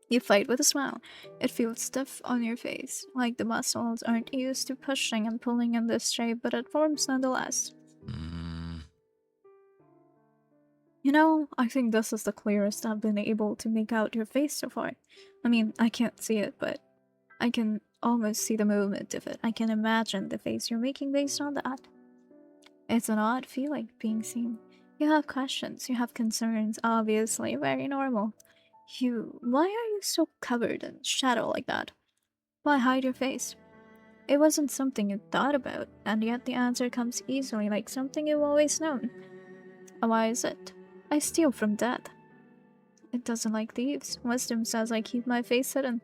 You fight with a smile. It feels stiff on your face, like the muscles aren't used to pushing and pulling in this shape, but it forms nonetheless. Mm, You know, I think this is the clearest I've been able to make out your face so far. I mean, I can't see it, but I can almost see the movement of it. I can imagine the face you're making based on that. It's an odd feeling being seen. You have questions, you have concerns, obviously, very normal. Why are you so covered in shadow like that? Why hide your face? It wasn't something you thought about, and yet the answer comes easily, like something you've always known. Why is it? I steal from death. It doesn't like thieves. Wisdom says I keep my face hidden.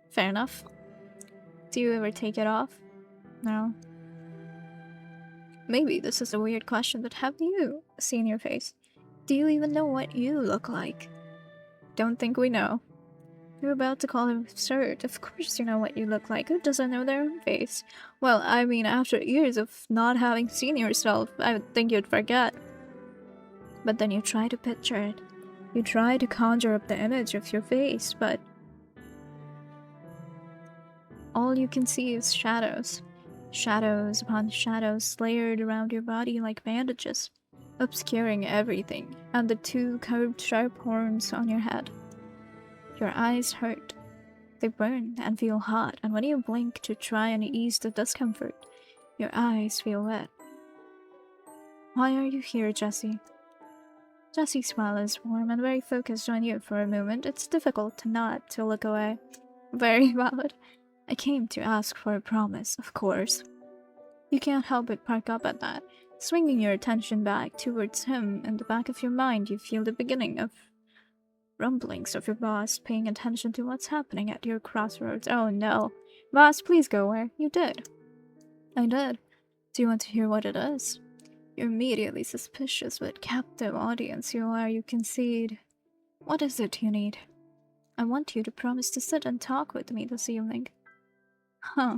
Fair enough. Do you ever take it off? No. Maybe this is a weird question, but have you seen your face? Do you even know what you look like? Don't think we know. You're about to call it absurd. Of course you know what you look like. Who doesn't know their own face? Well, I mean, after years of not having seen yourself, I would think you'd forget. But then you try to picture it. You try to conjure up the image of your face, but all you can see is shadows. Shadows upon shadows layered around your body like bandages, obscuring everything, and the two curved sharp horns on your head. Your eyes hurt. They burn and feel hot, and when you blink to try and ease the discomfort, your eyes feel wet. Why are you here, Jesse? Jesse's smile is warm and very focused on you for a moment. It's difficult not to look away. Very valid. I came to ask for a promise, of course. You can't help but perk up at that. Swinging your attention back towards him, in the back of your mind, you feel the beginning of rumblings of your boss paying attention to what's happening at your crossroads. Oh no. Boss, please go where you did. I did. Do you want to hear what it is? You're immediately suspicious, but captive audience you are, you concede. What is it you need? I want you to promise to sit and talk with me this evening. Huh.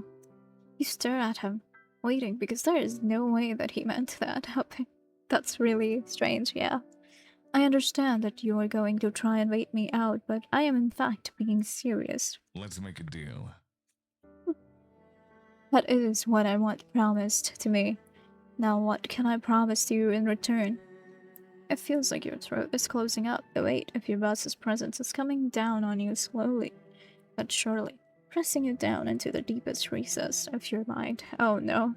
You stare at him, waiting, because there is no way that he meant that. That's really strange, yeah. I understand that you are going to try and wait me out, but I am in fact being serious. let's make a deal. That is what I want promised to me. Now what can I promise to you in return? It feels like your throat is closing up. The weight of your boss's presence is coming down on you slowly, but surely, pressing you down into the deepest recess of your mind. Oh no.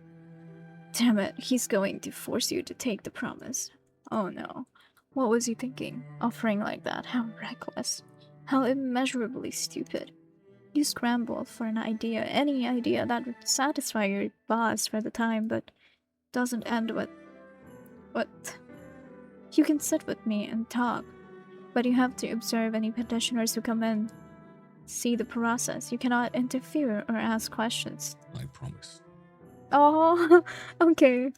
Damn it, he's going to force you to take the promise. Oh no. What was he thinking? Offering like that? How reckless. How immeasurably stupid. You scramble for an idea, any idea that would satisfy your boss for the time, but doesn't end with what? You can sit with me and talk, but you have to observe any petitioners who come in. See the process. You cannot interfere or ask questions. I promise. Oh, okay.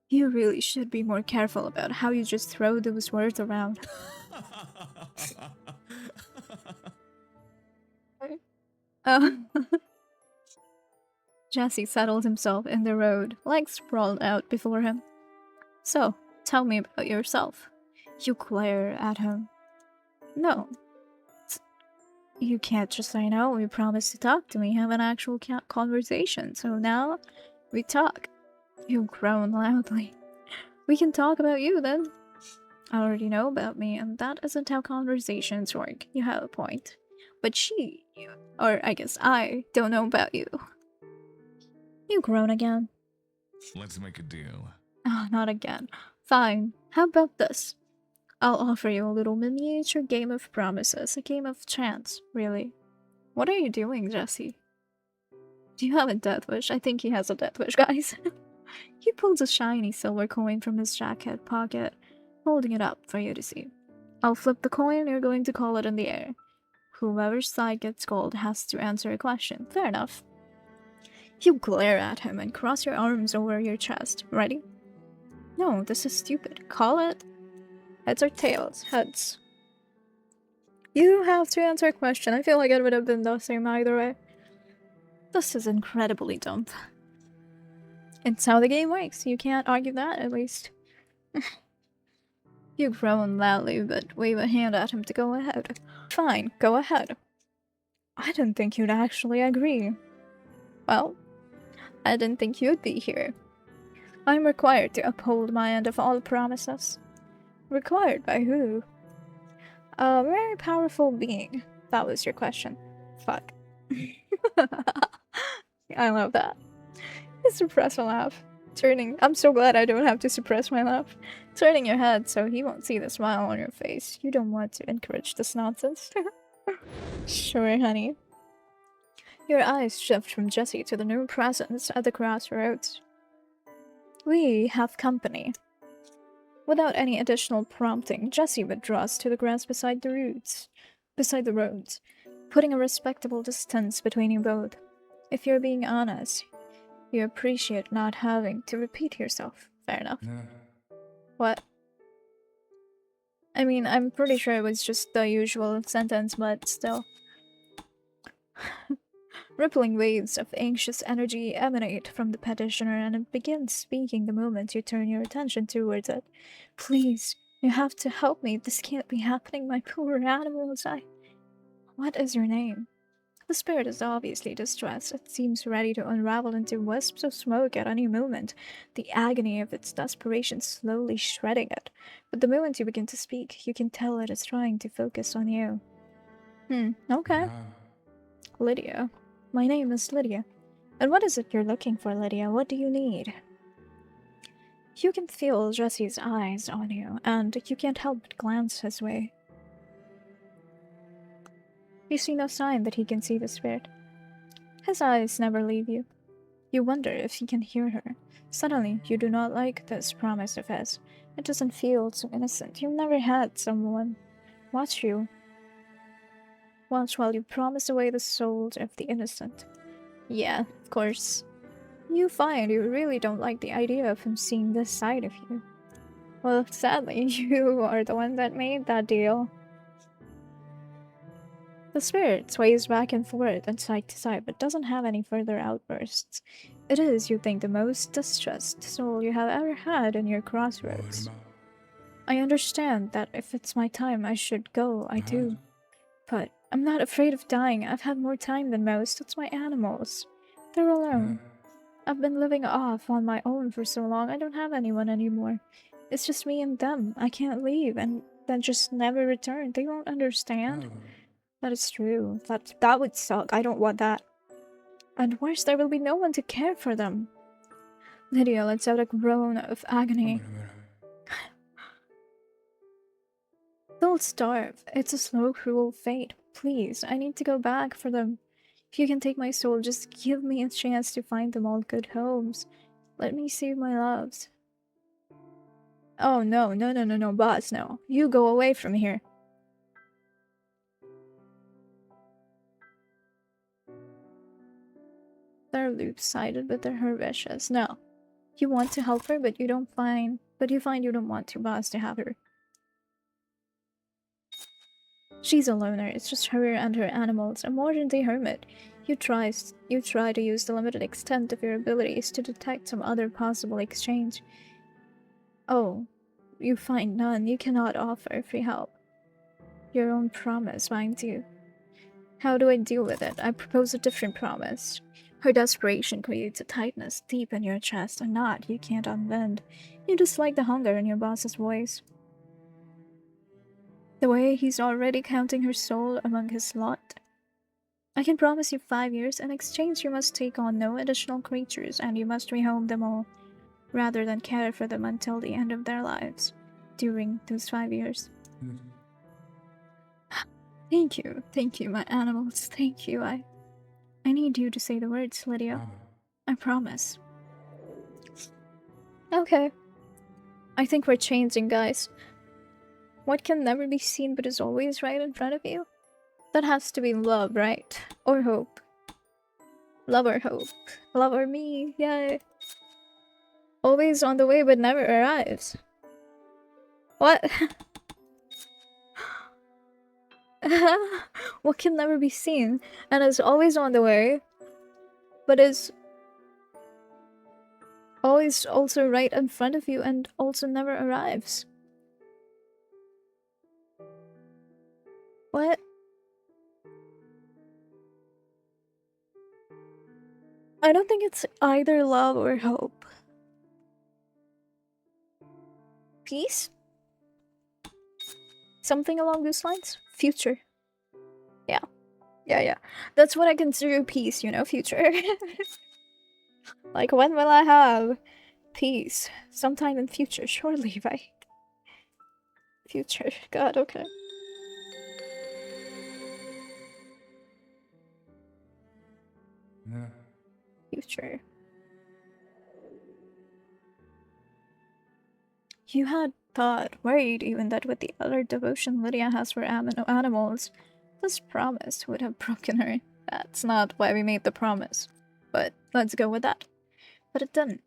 You really should be more careful about how you just throw those words around. Uh, Jesse settled himself in the road, legs sprawled out before him. So, tell me about yourself. You glare at him. No. You can't just say no. You promised to talk to me, have an actual conversation. So now, we talk. You groan loudly. We can talk about you then. I already know about me, and that isn't how conversations work. You have a point. But or I guess I, don't know about you. You groan again. Let's make a deal. Oh, not again. Fine. How about this? I'll offer you a little miniature game of promises. A game of chance, really. What are you doing, Jesse? Do you have a death wish? I think he has a death wish, guys. He pulls a shiny silver coin from his jacket pocket, holding it up for you to see. I'll flip the coin, you're going to call it in the air. Whoever's side gets called has to answer a question. Fair enough. You glare at him and cross your arms over your chest. Ready? No, this is stupid. Call it. Heads or tails? Heads. You have to answer a question. I feel like it would have been the same either way. This is incredibly dumb. It's how the game works. You can't argue that, at least. You groan loudly, but wave a hand at him to go ahead. Fine, go ahead. I didn't think you'd actually agree. Well, I didn't think you'd be here. I'm required to uphold my end of all promises. Required by who? A very powerful being. That was your question. Fuck. I love that. Suppress a laugh. I'm so glad I don't have to suppress my laugh. Turning your head so he won't see the smile on your face. You don't want to encourage this nonsense. Sure, honey. Your eyes shift from Jessie to the new presence at the crossroads. We have company. Without any additional prompting, Jessie withdraws to the grass beside the roads, putting a respectable distance between you both. If you're being honest, you appreciate not having to repeat yourself. Fair enough. What? I mean, I'm pretty sure it was just the usual sentence, but still. Rippling waves of anxious energy emanate from the petitioner, and it begins speaking the moment you turn your attention towards it. Please, you have to help me. This can't be happening. My poor animals. What is your name? The spirit is obviously distressed. It seems ready to unravel into wisps of smoke at any moment, the agony of its desperation slowly shredding it. But the moment you begin to speak, you can tell it is trying to focus on you. Okay. Lydia. My name is Lydia. And what is it you're looking for, Lydia? What do you need? You can feel Jesse's eyes on you, and you can't help but glance his way. You see no sign that he can see the spirit. His eyes never leave you. You wonder if he can hear her. Suddenly, you do not like this promise of his. It doesn't feel so innocent. You've never had someone watch while you promise away the souls of the innocent. Yeah, of course. You find you really don't like the idea of him seeing this side of you. Well, sadly, you are the one that made that deal. The spirit sways back and forth and side to side, but doesn't have any further outbursts. It is, you think, the most distressed soul you have ever had in your crossroads. I understand that if it's my time I should go, I do. But I'm not afraid of dying. I've had more time than most. It's my animals. They're alone. I've been living off on my own for so long, I don't have anyone anymore. It's just me and them. I can't leave and then just never return. They won't understand. That is true. That would suck. I don't want that. And worse, there will be no one to care for them. Lydia lets out a groan of agony. They'll starve. It's a slow, cruel fate. Please, I need to go back for them. If you can take my soul, just give me a chance to find them all good homes. Let me save my loves. Oh no, boss, no. You go away from here. Their loops sided with her wishes. No. You want to help her, but you find you don't want to, boss, to have her. She's a loner. It's just her and her animals, a modern-day hermit. You try to use the limited extent of your abilities to detect some other possible exchange. Oh, you find none. You cannot offer free help. Your own promise binds you. How do I deal with it? I propose a different promise. Her desperation creates a tightness deep in your chest, a knot you can't unbend. You dislike the hunger in your boss's voice. The way he's already counting her soul among his lot. I can promise you 5 years. In exchange, you must take on no additional creatures, and you must rehome them all, rather than care for them until the end of their lives, during those 5 years. Thank you, my animals, thank you. I need you to say the words, Lydia. I promise. Okay. I think we're changing, guys. What can never be seen but is always right in front of you? That has to be love, right? Or hope. Love or hope. Love or me, yay. Always on the way but never arrives. What? What can never be seen and is always on the way, but is always also right in front of you and also never arrives. What? I don't think it's either love or hope. Peace? Something along those lines? Future. Yeah. Yeah. That's what I consider peace, you know, future. Like, when will I have peace? Sometime in future, surely, right? Future. God, okay. Yeah. Future. You had thought, worried even, that with the utter devotion Lydia has for animals, this promise would have broken her. That's not why we made the promise. But let's go with that. But it didn't.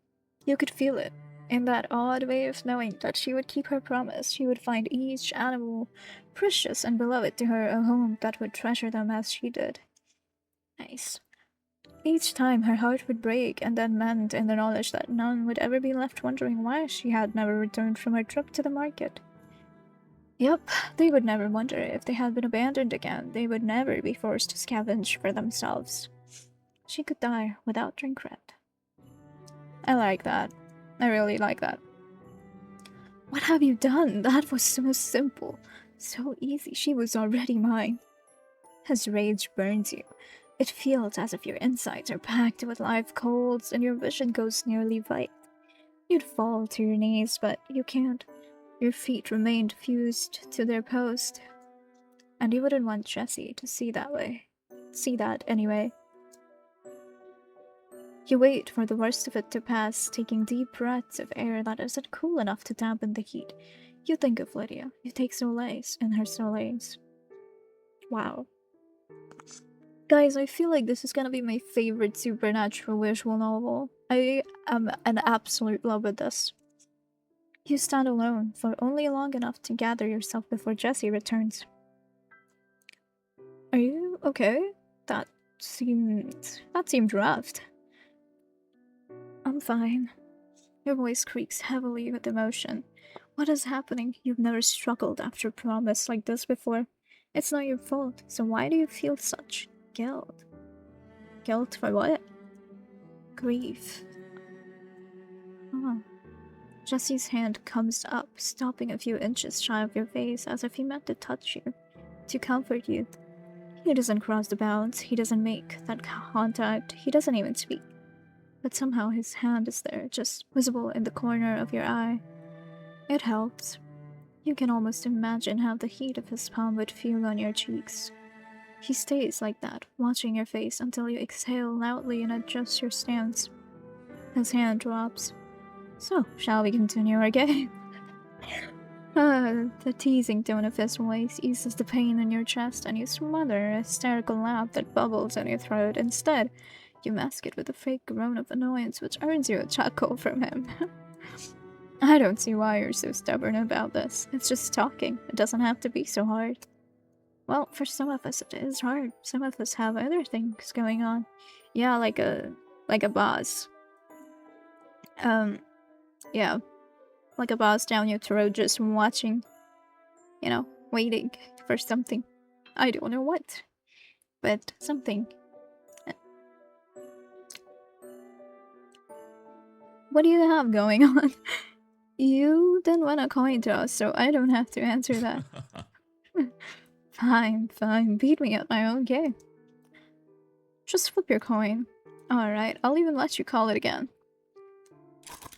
You could feel it. In that odd way of knowing that she would keep her promise, she would find each animal precious and beloved to her a home that would treasure them as she did. Nice. Each time her heart would break and then mend in the knowledge that none would ever be left wondering why she had never returned from her trip to the market. Yep, they would never wonder if they had been abandoned again. They would never be forced to scavenge for themselves. She could die without regret. I like that. I really like that. What have you done? That was so simple. So easy. She was already mine. His rage burns you. It feels as if your insides are packed with live coals and your vision goes nearly white. You'd fall to your knees, but you can't. Your feet remained fused to their post. And you wouldn't want Jessie to see that way. See that anyway. You wait for the worst of it to pass, taking deep breaths of air that isn't cool enough to dampen the heat. You think of Lydia. You take solace in her solace. Wow. Guys, I feel like this is gonna be my favorite supernatural visual novel. I am an absolute love with this. You stand alone for only long enough to gather yourself before Jessie returns. Are you okay? That seemed rough. I'm fine. Your voice creaks heavily with emotion. What is happening? You've never struggled after a promise like this before. It's not your fault, so why do you feel such guilt? Guilt for what? Grief. Huh. Jesse's hand comes up, stopping a few inches shy of your face as if he meant to touch you, to comfort you. He doesn't cross the bounds, he doesn't make that contact, he doesn't even speak. But somehow his hand is there, just visible in the corner of your eye. It helps. You can almost imagine how the heat of his palm would feel on your cheeks. He stays like that, watching your face until you exhale loudly and adjust your stance. His hand drops. So, shall we continue our game? The teasing tone of his voice eases the pain in your chest, and you smother a hysterical laugh that bubbles in your throat. Instead, you mask it with a fake groan of annoyance, which earns you a chuckle from him. I don't see why you're so stubborn about this. It's just talking. It doesn't have to be so hard. Well, for some of us it is hard. Some of us have other things going on. Yeah, like a boss. Yeah. Like a boss down your throat just watching, waiting for something. I don't know what, but something. What do you have going on? You didn't want a coin toss, so I don't have to answer that. Fine. Beat me at my own game. Just flip your coin. Alright, I'll even let you call it again.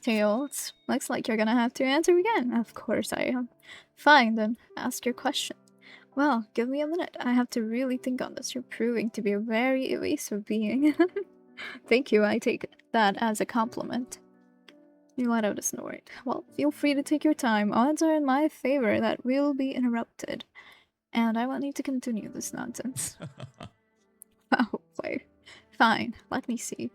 Tails, looks like you're gonna have to answer again. Of course I am. Fine, then, ask your question. Well, give me a minute. I have to really think on this. You're proving to be a very evasive being. Thank you, I take that as a compliment. You let out a snort. Well, feel free to take your time. Odds are in my favor that we'll be interrupted. And I won't need to continue this nonsense. Oh, wait. Fine, let me see.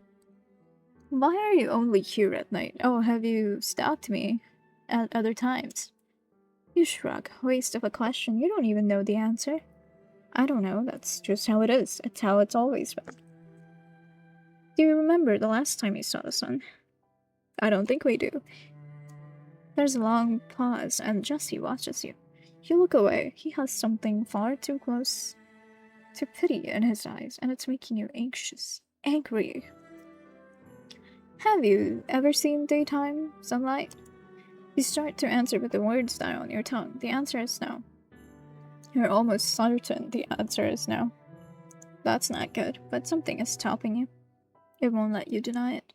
Why are you only here at night? Oh, have you stalked me at other times? You shrug. Waste of a question. You don't even know the answer. I don't know. That's just how it is. It's how it's always been. Do you remember the last time you saw the sun? I don't think we do. There's a long pause, and Jesse watches you. You look away. He has something far too close to pity in his eyes, and it's making you anxious. Angry. Have you ever seen daytime sunlight? You start to answer with the words that are on your tongue. The answer is no. You're almost certain the answer is no. That's not good, but something is stopping you. It won't let you deny it.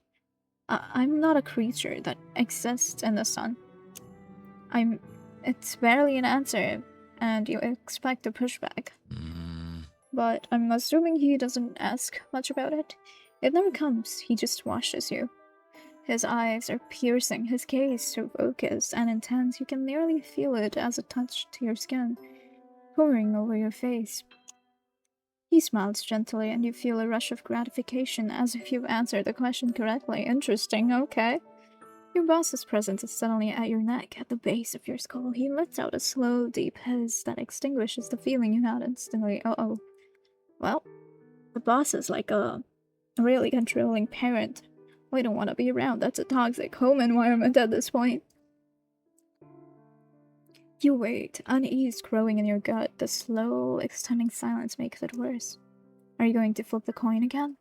I'm not a creature that exists in the sun. It's barely an answer, and you expect a pushback. But I'm assuming he doesn't ask much about it. It never comes, he just watches you. His eyes are piercing, his gaze so focused and intense you can nearly feel it as it touched your skin, pouring over your face. He smiles gently, and you feel a rush of gratification as if you've answered the question correctly. Interesting, okay. Your boss's presence is suddenly at your neck, at the base of your skull. He lets out a slow, deep hiss that extinguishes the feeling you had instantly. Uh-oh. Well, the boss is like a really controlling parent. We don't want to be around. That's a toxic home environment at this point. You wait, unease growing in your gut. The slow, extending silence makes it worse. Are you going to flip the coin again?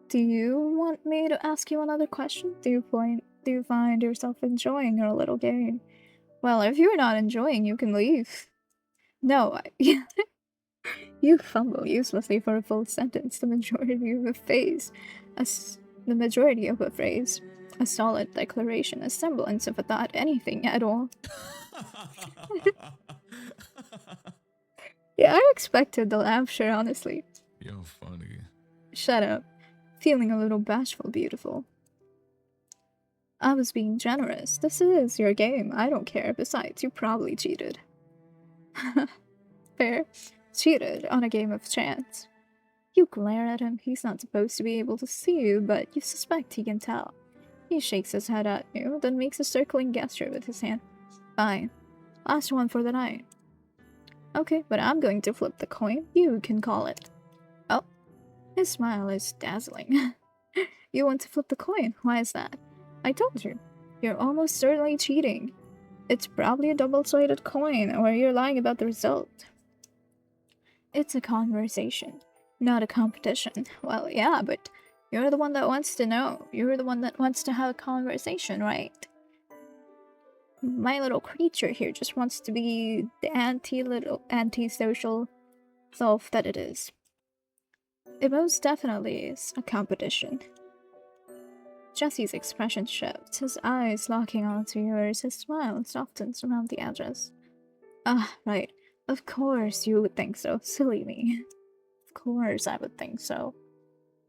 Do you want me to ask you another question? Do you find yourself enjoying your little game? Well, if you're not enjoying, you can leave. No, you fumble uselessly for a full sentence. The majority of a phrase, a solid declaration, a semblance of a thought, anything at all. Yeah, I expected the laughter, honestly. You're funny. Shut up. Feeling a little bashful, beautiful. I was being generous. This is your game. I don't care. Besides, you probably cheated. Fair. Cheated on a game of chance. You glare at him. He's not supposed to be able to see you, but you suspect he can tell. He shakes his head at you, then makes a circling gesture with his hand. Fine. Last one for the night. Okay, but I'm going to flip the coin. You can call it. Oh, his smile is dazzling. You want to flip the coin? Why is that? I told you. You're almost certainly cheating. It's probably a double-sided coin, or you're lying about the result. It's a conversation, not a competition. Well, yeah, but you're the one that wants to know. You're the one that wants to have a conversation, right? My little creature here just wants to be the anti-social self that it is. It most definitely is a competition. Jesse's expression shifts, his eyes locking onto yours, his smile softens around the edges. Ah, right. Of course you would think so. Silly me. Of course I would think so.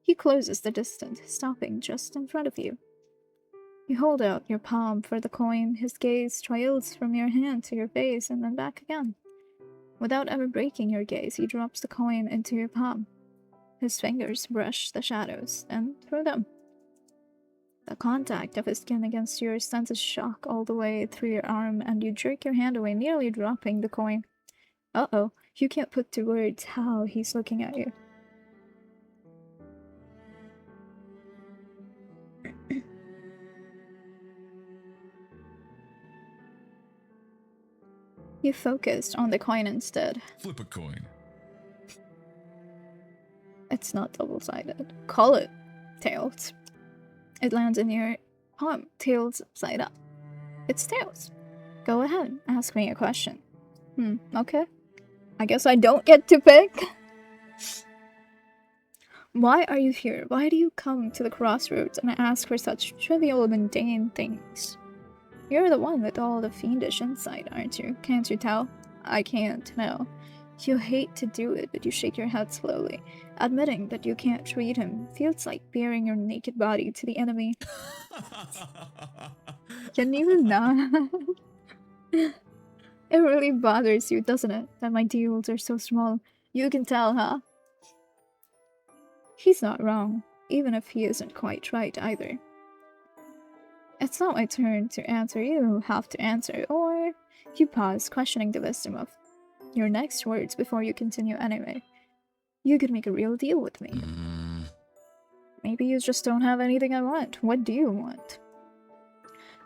He closes the distance, stopping just in front of you. You hold out your palm for the coin. His gaze trails from your hand to your face and then back again. Without ever breaking your gaze, he drops the coin into your palm. His fingers brush the shadows, then through them. The contact of his skin against yours sends a shock all the way through your arm, and you jerk your hand away, nearly dropping the coin. Uh-oh, you can't put to words how he's looking at you. You focused on the coin instead. Flip a coin. It's not double-sided. Call it tails. It lands in your palm, tails side up. It's tails. Go ahead, ask me a question. Okay. I guess I don't get to pick. Why are you here? Why do you come to the crossroads and ask for such trivial, mundane things? You're the one with all the fiendish insight, aren't you? Can't you tell? I can't, no. You hate to do it, but you shake your head slowly. Admitting that you can't treat him feels like baring your naked body to the enemy. Can you not? It really bothers you, doesn't it, that my deals are so small? You can tell, huh? He's not wrong, even if he isn't quite right either. It's not my turn to answer, you have to answer, or you pause, questioning the wisdom of your next words before you continue anyway. You could make a real deal with me. Maybe you just don't have anything I want. What do you want?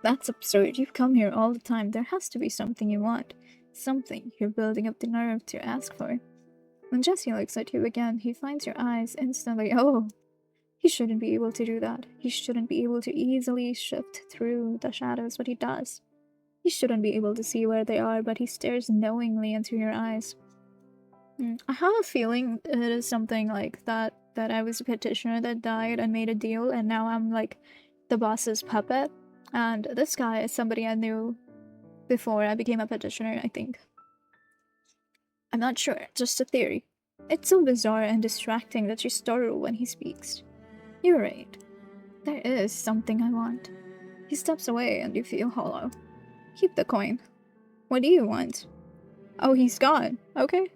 That's absurd. You've come here all the time. There has to be something you want. Something you're building up the nerve to ask for. When Jesse looks at you again, he finds your eyes instantly. Oh, he shouldn't be able to do that. He shouldn't be able to easily shift through the shadows, but he does. He shouldn't be able to see where they are, but he stares knowingly into your eyes. I have a feeling it is something like that, that I was a petitioner that died and made a deal, and now I'm like the boss's puppet. And this guy is somebody I knew before I became a petitioner, I think. I'm not sure, just a theory. It's so bizarre and distracting that you startle when he speaks. You're right. There is something I want. He steps away and you feel hollow. Keep the coin. What do you want? Oh, he's gone. Okay.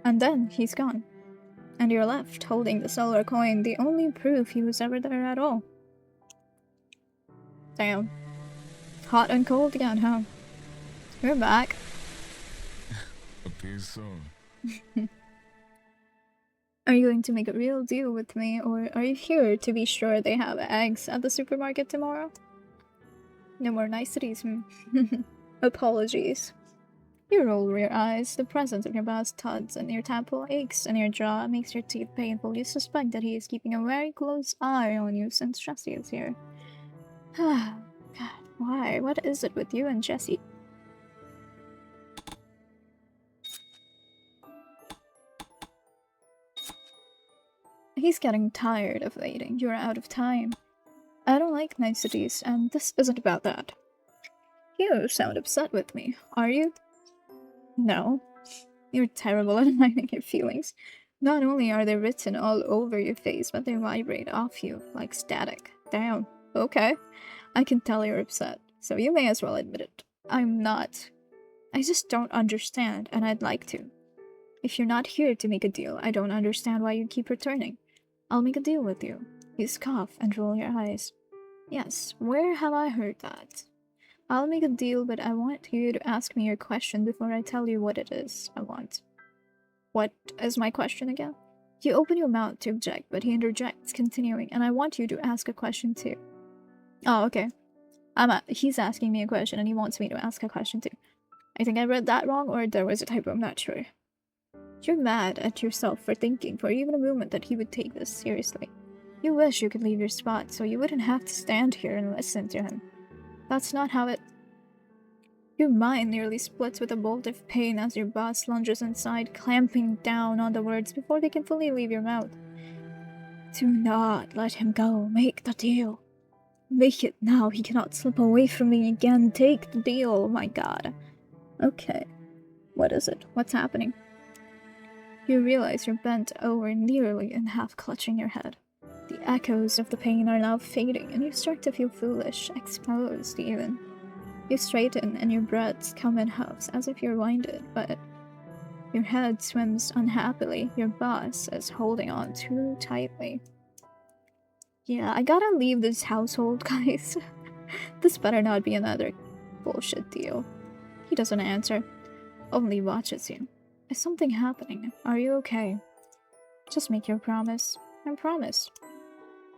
And then he's gone. And you're left holding the silver coin, the only proof he was ever there at all. Damn. Hot and cold again, huh? You're back. Appears so. Are you going to make a real deal with me, or are you here to be sure they have eggs at the supermarket tomorrow? No more niceties. Apologies. You roll your eyes, the presence of your boss tugs, and your temple aches, and your jaw makes your teeth painful. You suspect that he is keeping a very close eye on you since Jesse is here. God, why? What is it with you and Jesse? He's getting tired of waiting. You're out of time. I don't like niceties, and this isn't about that. You sound upset with me, are you? No. You're terrible at hiding your feelings. Not only are they written all over your face, but they vibrate off you like static. Damn. Okay. I can tell you're upset, so you may as well admit it. I'm not. I just don't understand, and I'd like to. If you're not here to make a deal, I don't understand why you keep returning. I'll make a deal with you. You scoff and roll your eyes. Yes, where have I heard that? I'll make a deal, but I want you to ask me your question before I tell you what it is I want. What is my question again? You open your mouth to object, but he interjects, continuing, and I want you to ask a question too. Oh, okay. He's asking me a question, and he wants me to ask a question too. I think I read that wrong, or there was a typo, I'm not sure. You're mad at yourself for thinking for even a moment that he would take this seriously. You wish you could leave your spot so you wouldn't have to stand here and listen to him. That's not how it... Your mind nearly splits with a bolt of pain as your boss lunges inside, clamping down on the words before they can fully leave your mouth. Do not let him go. Make the deal. Make it now. He cannot slip away from me again. Take the deal. Oh my god. Okay. What is it? What's happening? You realize you're bent over nearly in half, clutching your head. The echoes of the pain are now fading, and you start to feel foolish, exposed even. You straighten, and your breaths come in huffs, as if you're winded, but your head swims unhappily. Your boss is holding on too tightly. Yeah, I gotta leave this household, guys. This better not be another bullshit deal. He doesn't answer, only watches you. Is something happening? Are you okay? Just make your promise. I promise.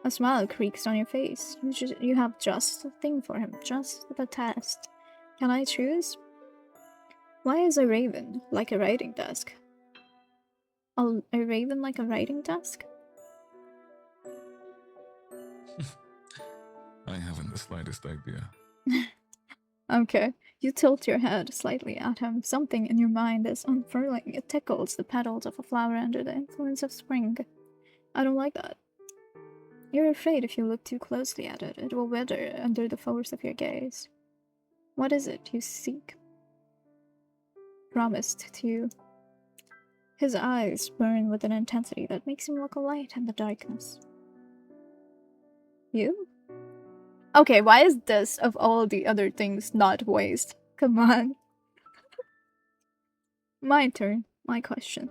A smile creaks on your face. You have just the thing for him, just the test. Can I choose? Why is a raven like a writing desk? A raven like a writing desk? I haven't the slightest idea. Okay. You tilt your head slightly at him. Something in your mind is unfurling. It tickles the petals of a flower under the influence of spring. I don't like that. You're afraid if you look too closely at it, it will wither under the force of your gaze. What is it you seek? Promised to you. His eyes burn with an intensity that makes him look a light in the darkness. You? Okay, why is this, of all the other things, not waste? Come on. My turn. My question.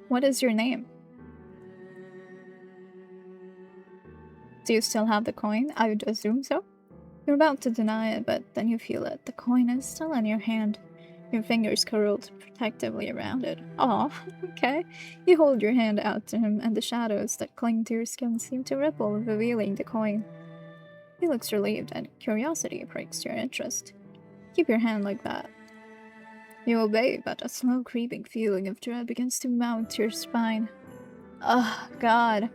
What is your name? Do you still have the coin? I would assume so. You're about to deny it, but then you feel it. The coin is still in your hand. your fingers curled protectively around it. Aw, okay. You hold your hand out to him, and the shadows that cling to your skin seem to ripple, revealing the coin. He looks relieved, and curiosity pricks your interest. Keep your hand like that. You obey, but a slow creeping feeling of dread begins to mount your spine. Ugh, God.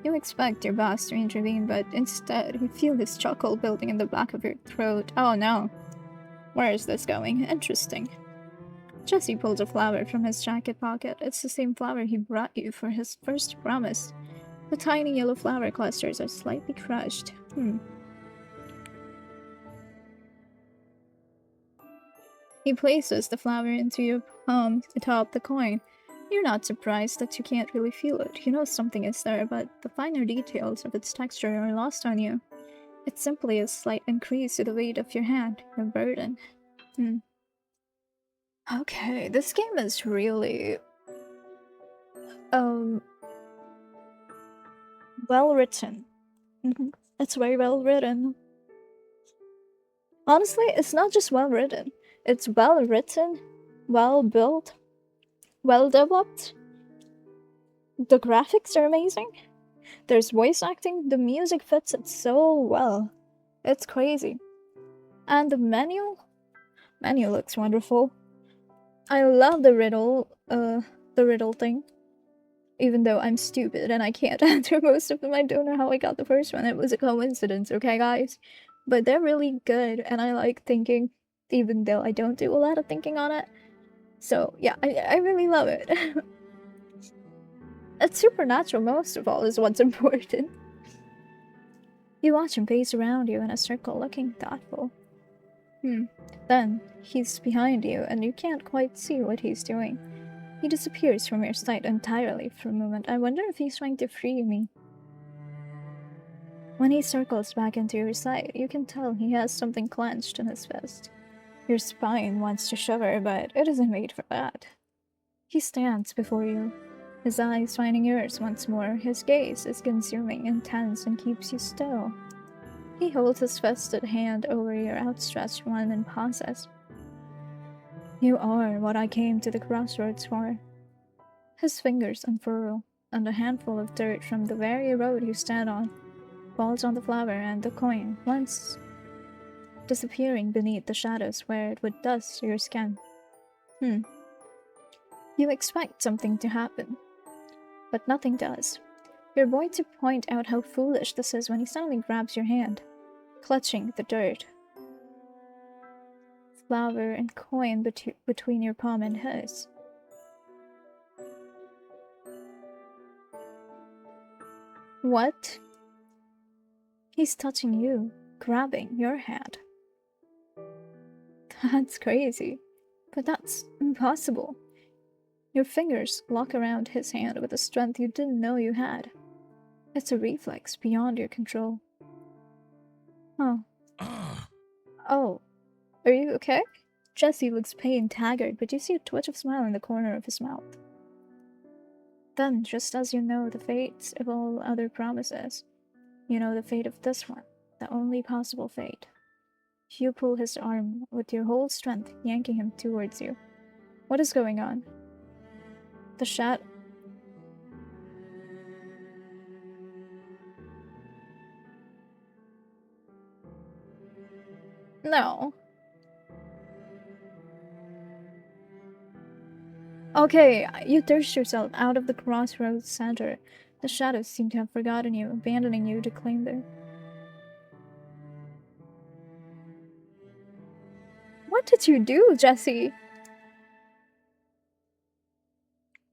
You expect your boss to intervene, but instead you feel this chuckle building in the back of your throat. Oh no. Where is this going? Interesting. Jesse pulls a flower from his jacket pocket. It's the same flower he brought you for his first promise. The tiny yellow flower clusters are slightly crushed. He places the flower into your palm atop the coin. You're not surprised that you can't really feel it. You know something is there, but the finer details of its texture are lost on you. It's simply a slight increase to the weight of your hand, your burden. Okay, this game is really well written. It's very well written. Honestly, it's not just well written. It's well written, well built, well developed. The graphics are amazing. There's voice acting. The music fits it so well. It's crazy. And the menu looks wonderful. I love the riddle thing. Even though I'm stupid and I can't answer most of them, I don't know how I got the first one. It was a coincidence, okay, guys? But they're really good, and I like thinking, even though I don't do a lot of thinking on it. So, yeah, I really love it. It's supernatural, most of all, is what's important. You watch him pace around you in a circle, looking thoughtful. Then, he's behind you, and you can't quite see what he's doing. He disappears from your sight entirely for a moment. I wonder if he's trying to free me. When he circles back into your sight, you can tell he has something clenched in his fist. Your spine wants to shiver, but it isn't made for that. He stands before you, his eyes finding yours once more. His gaze is consuming, intense, and keeps you still. He holds his fisted hand over your outstretched one and pauses. You are what I came to the crossroads for. His fingers unfurl, and a handful of dirt from the very road you stand on falls on the flower and the coin, once disappearing beneath the shadows where it would dust your skin. You expect something to happen, but nothing does. You're going to point out how foolish this is when he suddenly grabs your hand, clutching the dirt, flower, and coin between your palm and his. What? He's touching you, grabbing your hand. That's crazy, but that's impossible. Your fingers lock around his hand with a strength you didn't know you had. It's a reflex beyond your control. Oh. Oh, are you okay? Jesse looks pained, haggard, but you see a twitch of smile in the corner of his mouth. Then, just as you know the fates of all other promises, you know the fate of this one, the only possible fate. You pull his arm with your whole strength, yanking him towards you. What is going on? The No. Okay, you thirst yourself out of the crossroads center. The shadows seem to have forgotten you, abandoning you to claim their... What did you do, Jesse?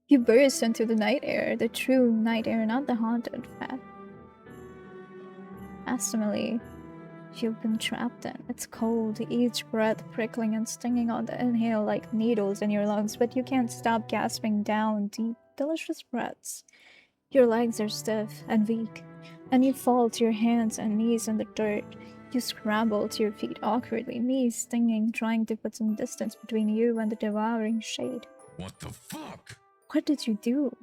You burst into the night air, the true night air, not the haunted facsimile you've been trapped in. It's cold, each breath prickling and stinging on the inhale like needles in your lungs, but you can't stop gasping down deep, delicious breaths. Your legs are stiff and weak, and you fall to your hands and knees in the dirt. You scramble to your feet awkwardly, knees stinging, trying to put some distance between you and the devouring shade. What the fuck? What did you do?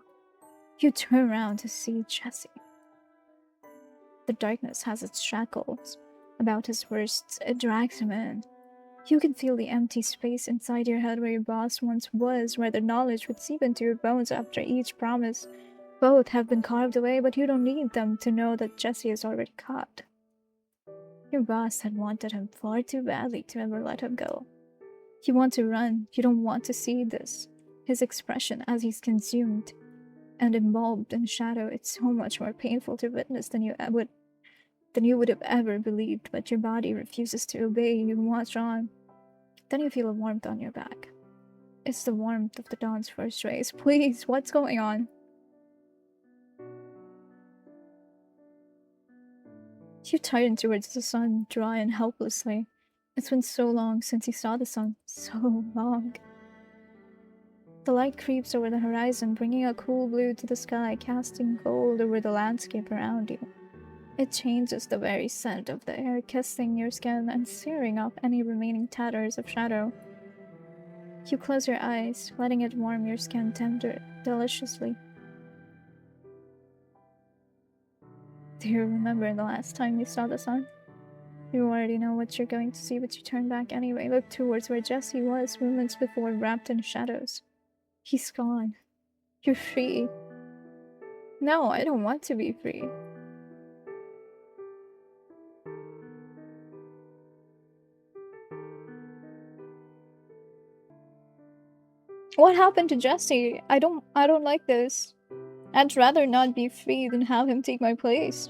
You turn around to see Jesse. The darkness has its shackles about his wrists. It drags him in. You can feel the empty space inside your head where your boss once was, where the knowledge would seep into your bones after each promise. Both have been carved away, but you don't need them to know that Jesse is already caught. Your boss had wanted him far too badly to ever let him go. You want to run, you don't want to see this. His expression as he's consumed and involved in shadow, it's so much more painful to witness than you would have ever believed, but your body refuses to obey. You watch on. Then you feel a warmth on your back. It's the warmth of the dawn's first rays. Please, what's going on? You turn towards the sun, dry and helplessly. It's been so long since you saw the sun. So long. The light creeps over the horizon, bringing a cool blue to the sky, casting gold over the landscape around you. It changes the very scent of the air, kissing your skin and searing off any remaining tatters of shadow. You close your eyes, letting it warm your skin deliciously. Do you remember the last time you saw the sun? You already know what you're going to see, but you turn back anyway. Look towards where Jesse was moments before, wrapped in shadows. He's gone. You're free. No, I don't want to be free. What happened to Jesse? I don't like this. I'd rather not be free than have him take my place.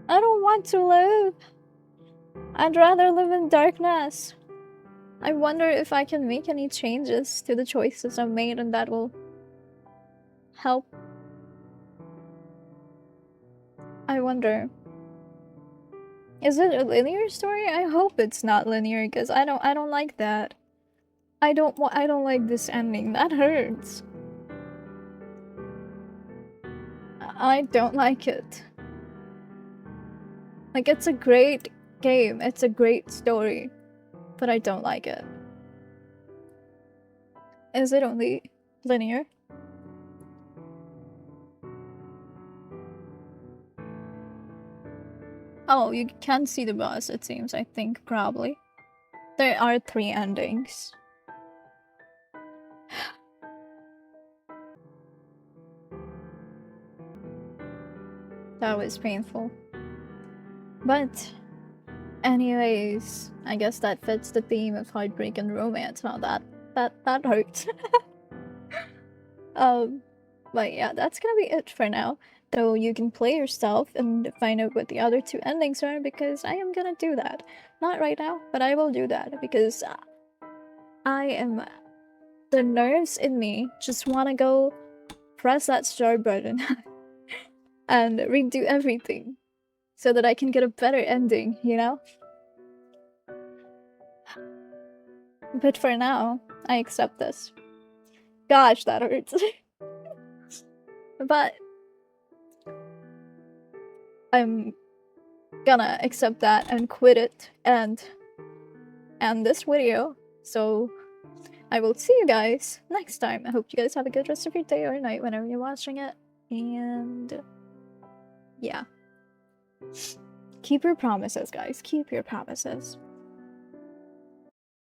I don't want to live. I'd rather live in darkness. I wonder if I can make any changes to the choices I've made and that will help. I wonder. Is it a linear story? I hope it's not linear because I don't like that. I don't like this ending. That hurts. I don't like it. Like, it's a great game. It's a great story. But I don't like it. Is it only linear? Oh, you can see the boss, it seems, I think, probably. There are 3 endings. That was painful. But, anyways, I guess that fits the theme of heartbreak and romance. Huh? That hurts. But yeah, that's gonna be it for now. Though you can play yourself and find out what the other 2 endings are, because I am gonna do that. Not right now, but I will do that because I am. The nerves in me just wanna go press that start button and redo everything so that I can get a better ending, you know? But for now, I accept this. Gosh, that hurts. But I'm gonna accept that and quit it and end this video. So I will see you guys next time. I hope you guys have a good rest of your day or night whenever you're watching it. And yeah. Keep your promises, guys. Keep your promises.